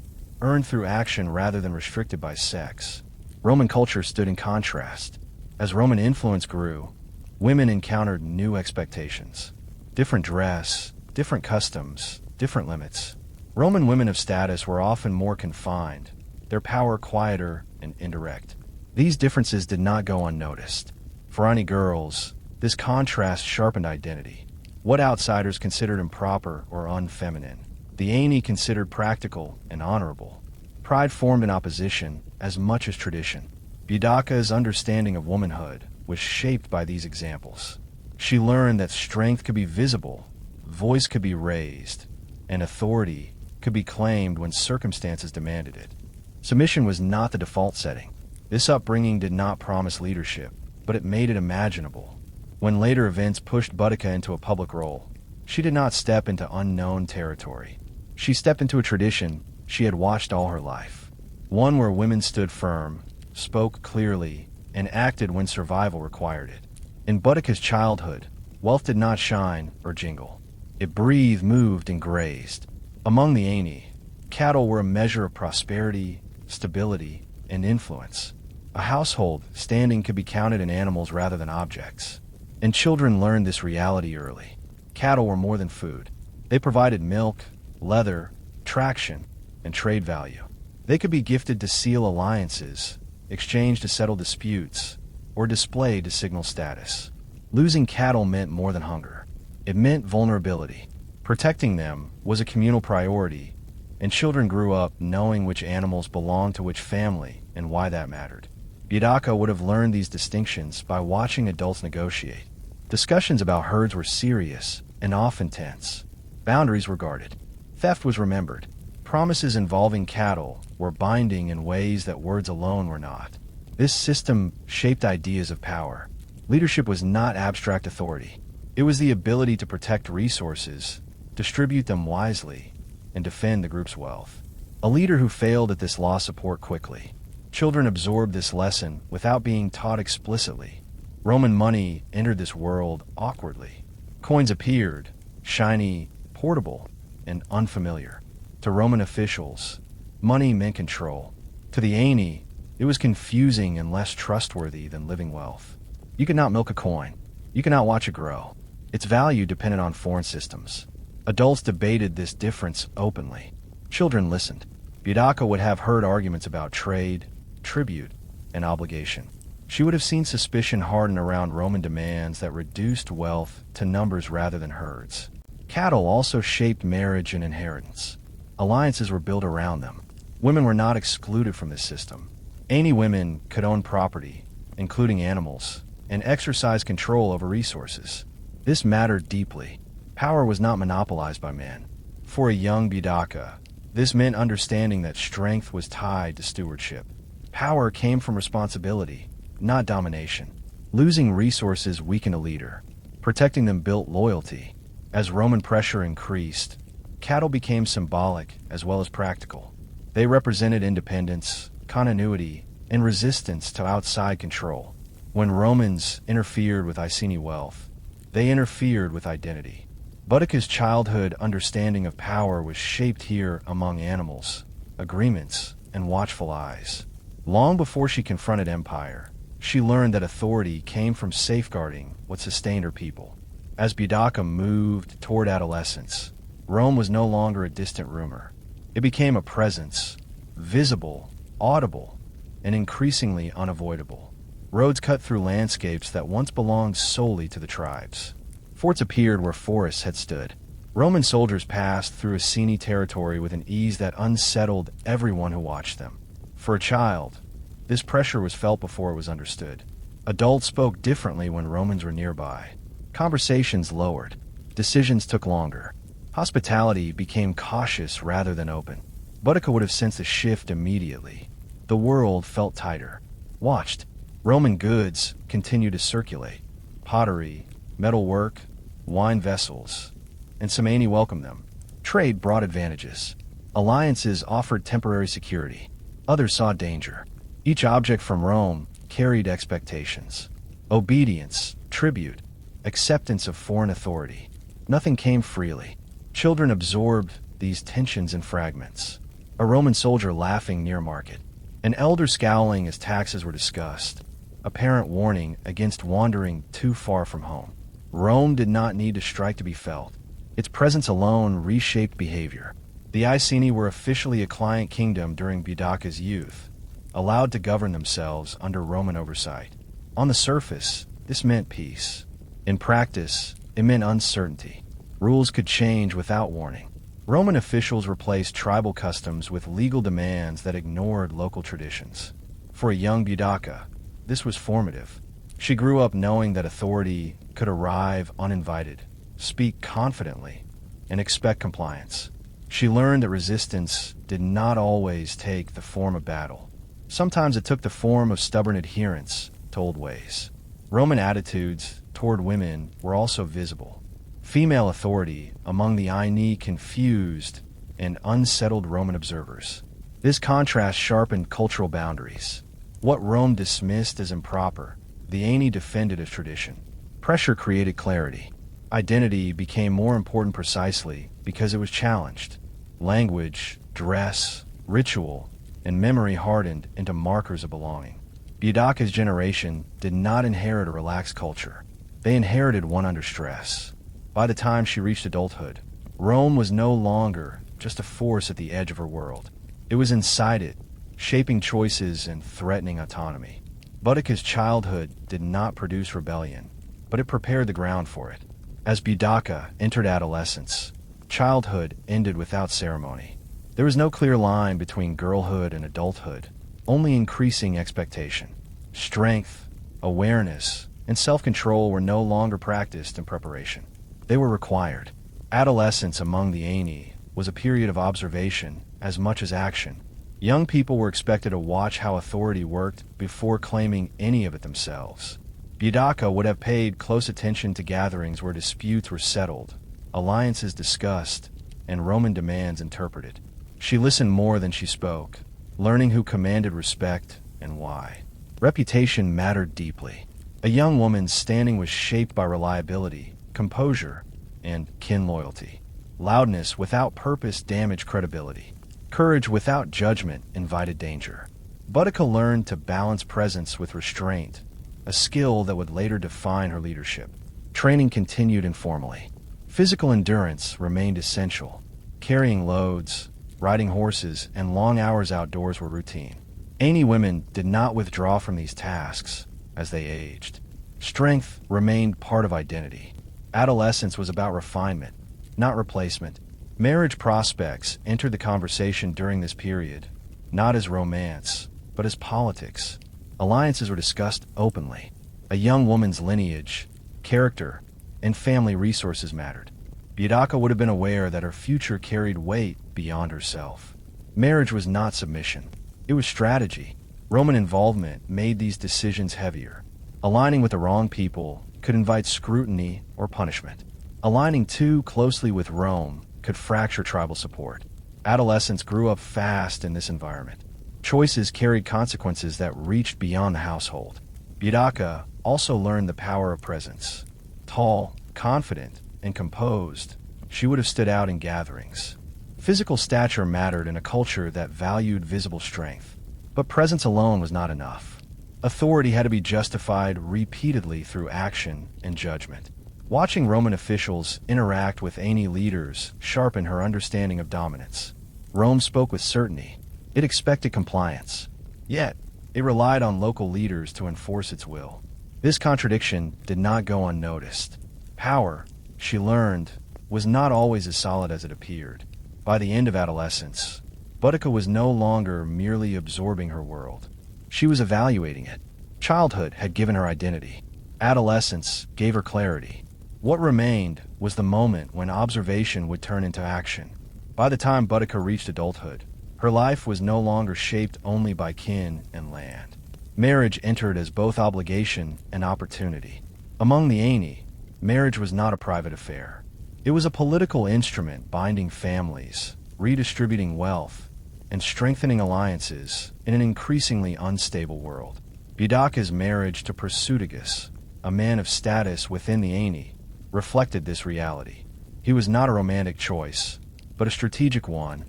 earned through action rather than restricted by sex. Roman culture stood in contrast. As Roman influence grew, women encountered new expectations. Different dress, different customs, different limits. Roman women of status were often more confined, their power quieter and indirect. These differences did not go unnoticed. For any girls, this contrast sharpened identity. What outsiders considered improper or unfeminine, the Aini considered practical and honorable. Pride formed in opposition as much as tradition. Bidaka's understanding of womanhood was shaped by these examples. She learned that strength could be visible, voice could be raised, and authority could be claimed when circumstances demanded it. Submission was not the default setting. This upbringing did not promise leadership, but it made it imaginable. When later events pushed Boudica into a public role, she did not step into unknown territory. She stepped into a tradition she had watched all her life. One where women stood firm, spoke clearly, and acted when survival required it. In Boudica's childhood, wealth did not shine or jingle. It breathed, moved, and grazed. Among the Aini, cattle were a measure of prosperity, stability, and influence. A household standing could be counted in animals rather than objects. And children learned this reality early. Cattle were more than food. They provided milk, leather, traction, and trade value. They could be gifted to seal alliances, exchanged to settle disputes, or displayed to signal status. Losing cattle meant more than hunger. It meant vulnerability. Protecting them was a communal priority, and children grew up knowing which animals belonged to which family and why that mattered. Bidaka would have learned these distinctions by watching adults negotiate. Discussions about herds were serious and often tense. Boundaries were guarded. Theft was remembered. Promises involving cattle were binding in ways that words alone were not. This system shaped ideas of power. Leadership was not abstract authority. It was the ability to protect resources, distribute them wisely, and defend the group's wealth. A leader who failed at this lost support quickly. Children absorbed this lesson without being taught explicitly. Roman money entered this world awkwardly. Coins appeared, shiny, portable, and unfamiliar. To Roman officials, money meant control. To the Aini, it was confusing and less trustworthy than living wealth. You could not milk a coin. You could not watch it grow. Its value depended on foreign systems. Adults debated this difference openly. Children listened. Bidaka would have heard arguments about trade, tribute, and obligation. She would have seen suspicion harden around Roman demands that reduced wealth to numbers rather than herds. Cattle also shaped marriage and inheritance. Alliances were built around them. Women were not excluded from this system. Aini women could own property, including animals, and exercise control over resources. This mattered deeply. Power was not monopolized by men. For a young Bidaka, this meant understanding that strength was tied to stewardship. Power came from responsibility, not domination. Losing resources weakened a leader. Protecting them built loyalty. As Roman pressure increased, cattle became symbolic as well as practical. They represented independence, continuity, and resistance to outside control. When Romans interfered with Iceni wealth, they interfered with identity. Boudicca's childhood understanding of power was shaped here among animals, agreements, and watchful eyes. Long before she confronted empire, she learned that authority came from safeguarding what sustained her people. As Boudica moved toward adolescence, Rome was no longer a distant rumor. It became a presence, visible, audible, and increasingly unavoidable. Roads cut through landscapes that once belonged solely to the tribes. Forts appeared where forests had stood. Roman soldiers passed through Iceni territory with an ease that unsettled everyone who watched them. For a child, this pressure was felt before it was understood. Adults spoke differently when Romans were nearby. Conversations lowered. Decisions took longer. Hospitality became cautious rather than open. Boudica would have sensed a shift immediately. The world felt tighter. Watched. Roman goods continued to circulate. Pottery, metalwork, wine vessels, and Samaini welcomed them. Trade brought advantages. Alliances offered temporary security. Others saw danger. Each object from Rome carried expectations. Obedience, tribute, acceptance of foreign authority. Nothing came freely. Children absorbed these tensions in fragments. A Roman soldier laughing near market. An elder scowling as taxes were discussed. A parent warning against wandering too far from home. Rome did not need to strike to be felt. Its presence alone reshaped behavior. The Iceni were officially a client kingdom during Boudica's youth, allowed to govern themselves under Roman oversight. On the surface, this meant peace. In practice, it meant uncertainty. Rules could change without warning. Roman officials replaced tribal customs with legal demands that ignored local traditions. For a young Boudica, this was formative. She grew up knowing that authority could arrive uninvited, speak confidently, and expect compliance. She learned that resistance did not always take the form of battle. Sometimes it took the form of stubborn adherence to old ways. Roman attitudes toward women were also visible. Female authority among the Aeni confused and unsettled Roman observers. This contrast sharpened cultural boundaries. What Rome dismissed as improper, the Aeni defended as tradition. Pressure created clarity. Identity became more important precisely because it was challenged. Language, dress, ritual, and memory hardened into markers of belonging. Boudica's generation did not inherit a relaxed culture. They inherited one under stress. By the time she reached adulthood, Rome was no longer just a force at the edge of her world. It was inside it, shaping choices and threatening autonomy. Boudica's childhood did not produce rebellion, but it prepared the ground for it. As Boudica entered adolescence, childhood ended without ceremony. There was no clear line between girlhood and adulthood, only increasing expectation. Strength, awareness, and self-control were no longer practiced in preparation. They were required. Adolescence among the Aeni was a period of observation as much as action. Young people were expected to watch how authority worked before claiming any of it themselves. Boudica would have paid close attention to gatherings where disputes were settled, alliances discussed, and Roman demands interpreted. She listened more than she spoke, learning who commanded respect and why. Reputation mattered deeply. A young woman's standing was shaped by reliability, composure, and kin loyalty. Loudness without purpose damaged credibility. Courage without judgment invited danger. Boudica learned to balance presence with restraint, a skill that would later define her leadership. Training continued informally. Physical endurance remained essential. Carrying loads, riding horses, and long hours outdoors were routine. Aeni women did not withdraw from these tasks as they aged. Strength remained part of identity. Adolescence was about refinement, not replacement. Marriage prospects entered the conversation during this period, not as romance, but as politics. Alliances were discussed openly. A young woman's lineage, character, and family resources mattered. Boudica would have been aware that her future carried weight beyond herself. Marriage was not submission. It was strategy. Roman involvement made these decisions heavier. Aligning with the wrong people could invite scrutiny or punishment. Aligning too closely with Rome could fracture tribal support. Adolescents grew up fast in this environment. Choices carried consequences that reached beyond the household. Boudica also learned the power of presence. Tall, confident, and composed, she would have stood out in gatherings. Physical stature mattered in a culture that valued visible strength. But presence alone was not enough. Authority had to be justified repeatedly through action and judgment. Watching Roman officials interact with Aeneid leaders sharpened her understanding of dominance. Rome spoke with certainty. It expected compliance. Yet, it relied on local leaders to enforce its will. This contradiction did not go unnoticed. Power, she learned, was not always as solid as it appeared. By the end of adolescence, Boudica was no longer merely absorbing her world. She was evaluating it. Childhood had given her identity. Adolescence gave her clarity. What remained was the moment when observation would turn into action. By the time Boudica reached adulthood, her life was no longer shaped only by kin and land. Marriage entered as both obligation and opportunity. Among the Aeneid, marriage was not a private affair. It was a political instrument binding families, redistributing wealth, and strengthening alliances in an increasingly unstable world. Boudica's marriage to Prasutagus, a man of status within the Aeneid, reflected this reality. He was not a romantic choice, but a strategic one,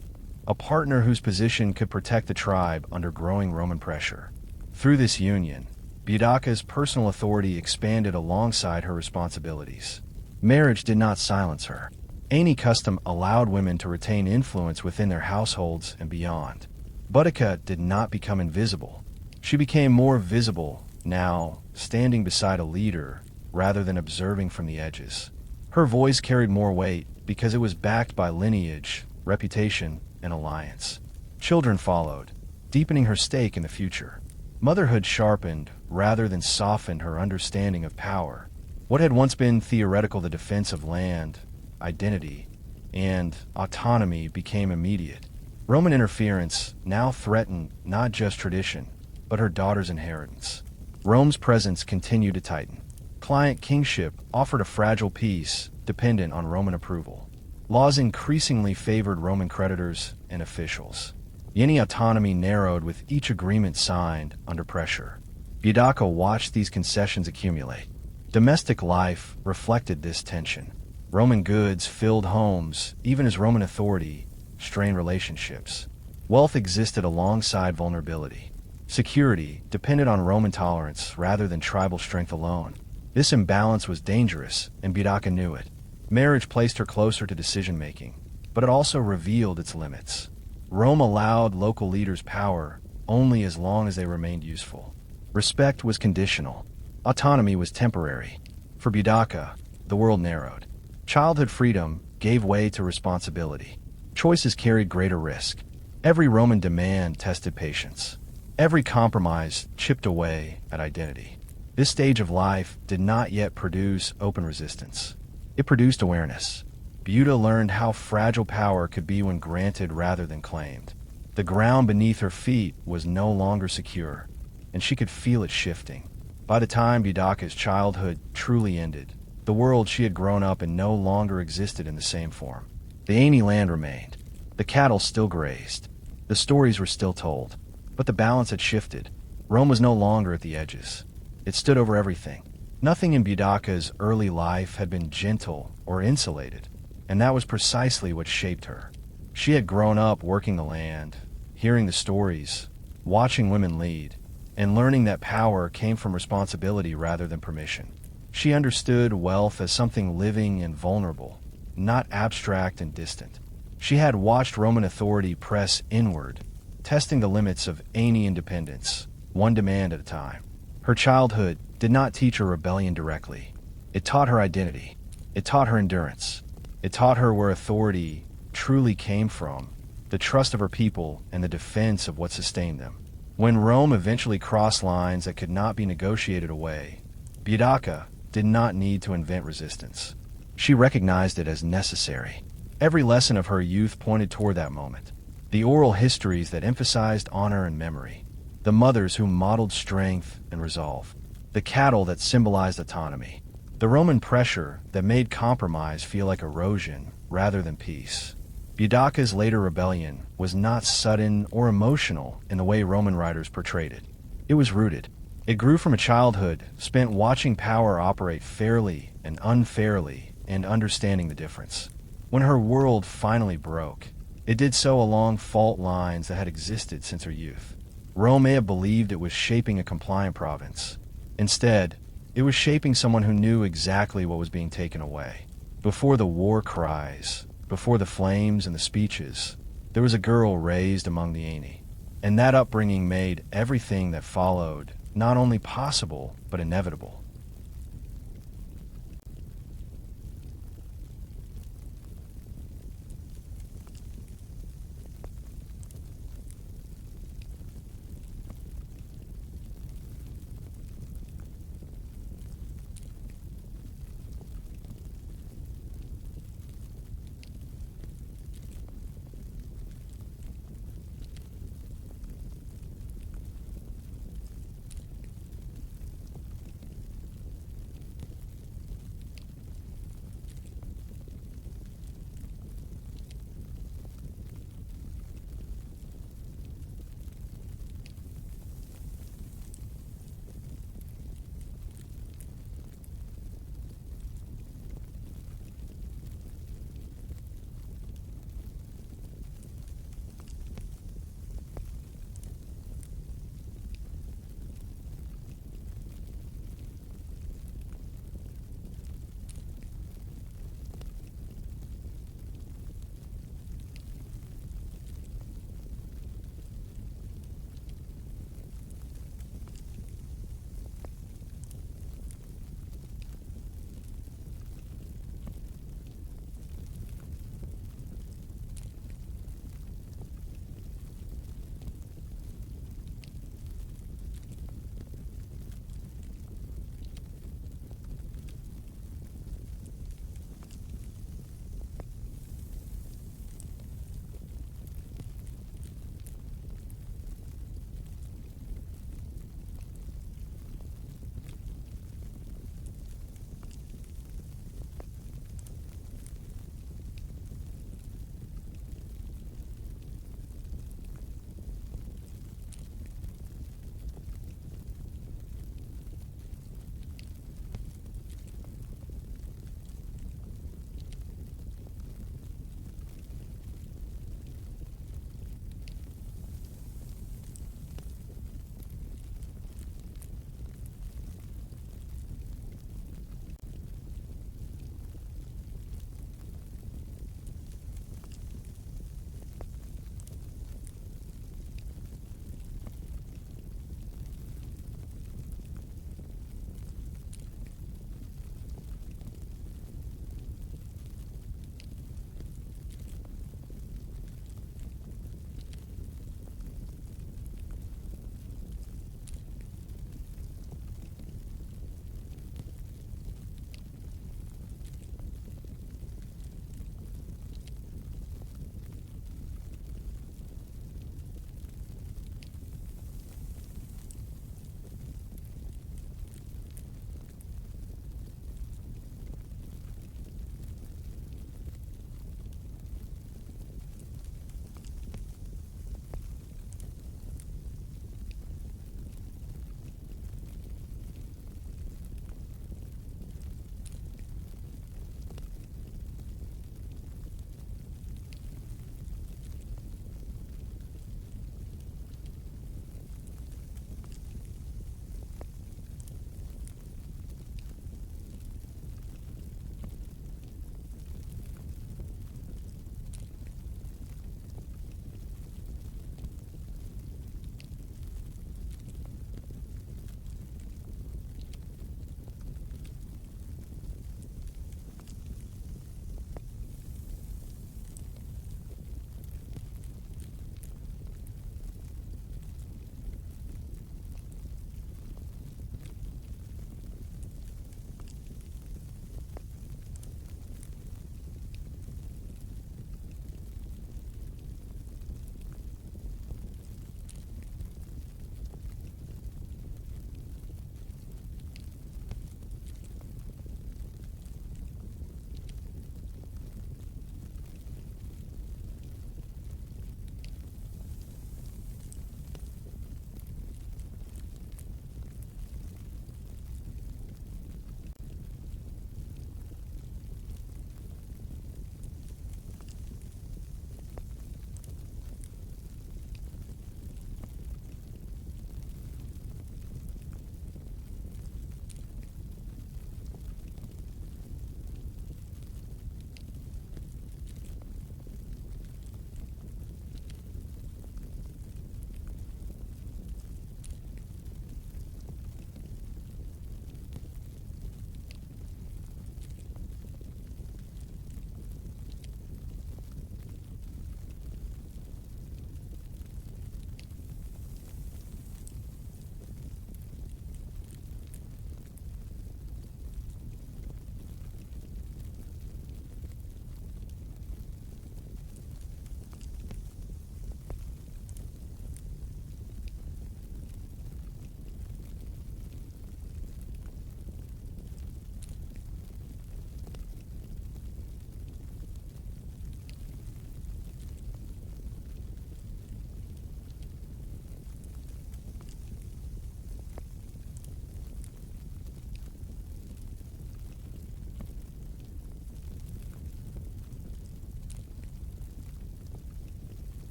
a partner whose position could protect the tribe under growing Roman pressure. Through this union, Boudica's personal authority expanded alongside her responsibilities. Marriage did not silence her. Aeneid custom allowed women to retain influence within their households and beyond. Boudica did not become invisible. She became more visible, now standing beside a leader rather than observing from the edges. Her voice carried more weight because it was backed by lineage, reputation, and alliance. Children followed, deepening her stake in the future. Motherhood sharpened rather than softened her understanding of power. What had once been theoretical, the defense of land, identity, and autonomy, became immediate. Roman interference now threatened not just tradition, but her daughter's inheritance. Rome's presence continued to tighten. Client kingship offered a fragile peace dependent on Roman approval. Laws increasingly favored Roman creditors and officials. Aeneid autonomy narrowed with each agreement signed under pressure. Boudica watched these concessions accumulate. Domestic life reflected this tension. Roman goods filled homes, even as Roman authority strained relationships. Wealth existed alongside vulnerability. Security depended on Roman tolerance rather than tribal strength alone. This imbalance was dangerous, and Boudica knew it. Marriage placed her closer to decision-making, but it also revealed its limits. Rome allowed local leaders power only as long as they remained useful. Respect was conditional. Autonomy was temporary. For Boudica, the world narrowed. Childhood freedom gave way to responsibility. Choices carried greater risk. Every Roman demand tested patience. Every compromise chipped away at identity. This stage of life did not yet produce open resistance. It produced awareness. Boudica learned how fragile power could be when granted rather than claimed. The ground beneath her feet was no longer secure, and she could feel it shifting. By the time Boudica's childhood truly ended, the world she had grown up in no longer existed in the same form. The Aeneid land remained. The cattle still grazed. The stories were still told. But the balance had shifted. Rome was no longer at the edges. It stood over everything. Nothing in Boudica's early life had been gentle or insulated, and that was precisely what shaped her. She had grown up working the land, hearing the stories, watching women lead, and learning that power came from responsibility rather than permission. She understood wealth as something living and vulnerable, not abstract and distant. She had watched Roman authority press inward, testing the limits of Aeneid independence, one demand at a time. Her childhood did not teach her rebellion directly. It taught her identity. It taught her endurance. It taught her where authority truly came from, the trust of her people and the defense of what sustained them. When Rome eventually crossed lines that could not be negotiated away, Boudica did not need to invent resistance. She recognized it as necessary. Every lesson of her youth pointed toward that moment. The oral histories that emphasized honor and memory. The mothers who modeled strength and resolve. The cattle that symbolized autonomy. The Roman pressure that made compromise feel like erosion rather than peace. Boudica's later rebellion was not sudden or emotional in the way Roman writers portrayed it. It was rooted. It grew from a childhood spent watching power operate fairly and unfairly and understanding the difference. When her world finally broke, it did so along fault lines that had existed since her youth. Rome may have believed it was shaping a compliant province. Instead, it was shaping someone who knew exactly what was being taken away. Before the war cries, before the flames and the speeches, there was a girl raised among the Aeni. And that upbringing made everything that followed not only possible, but inevitable.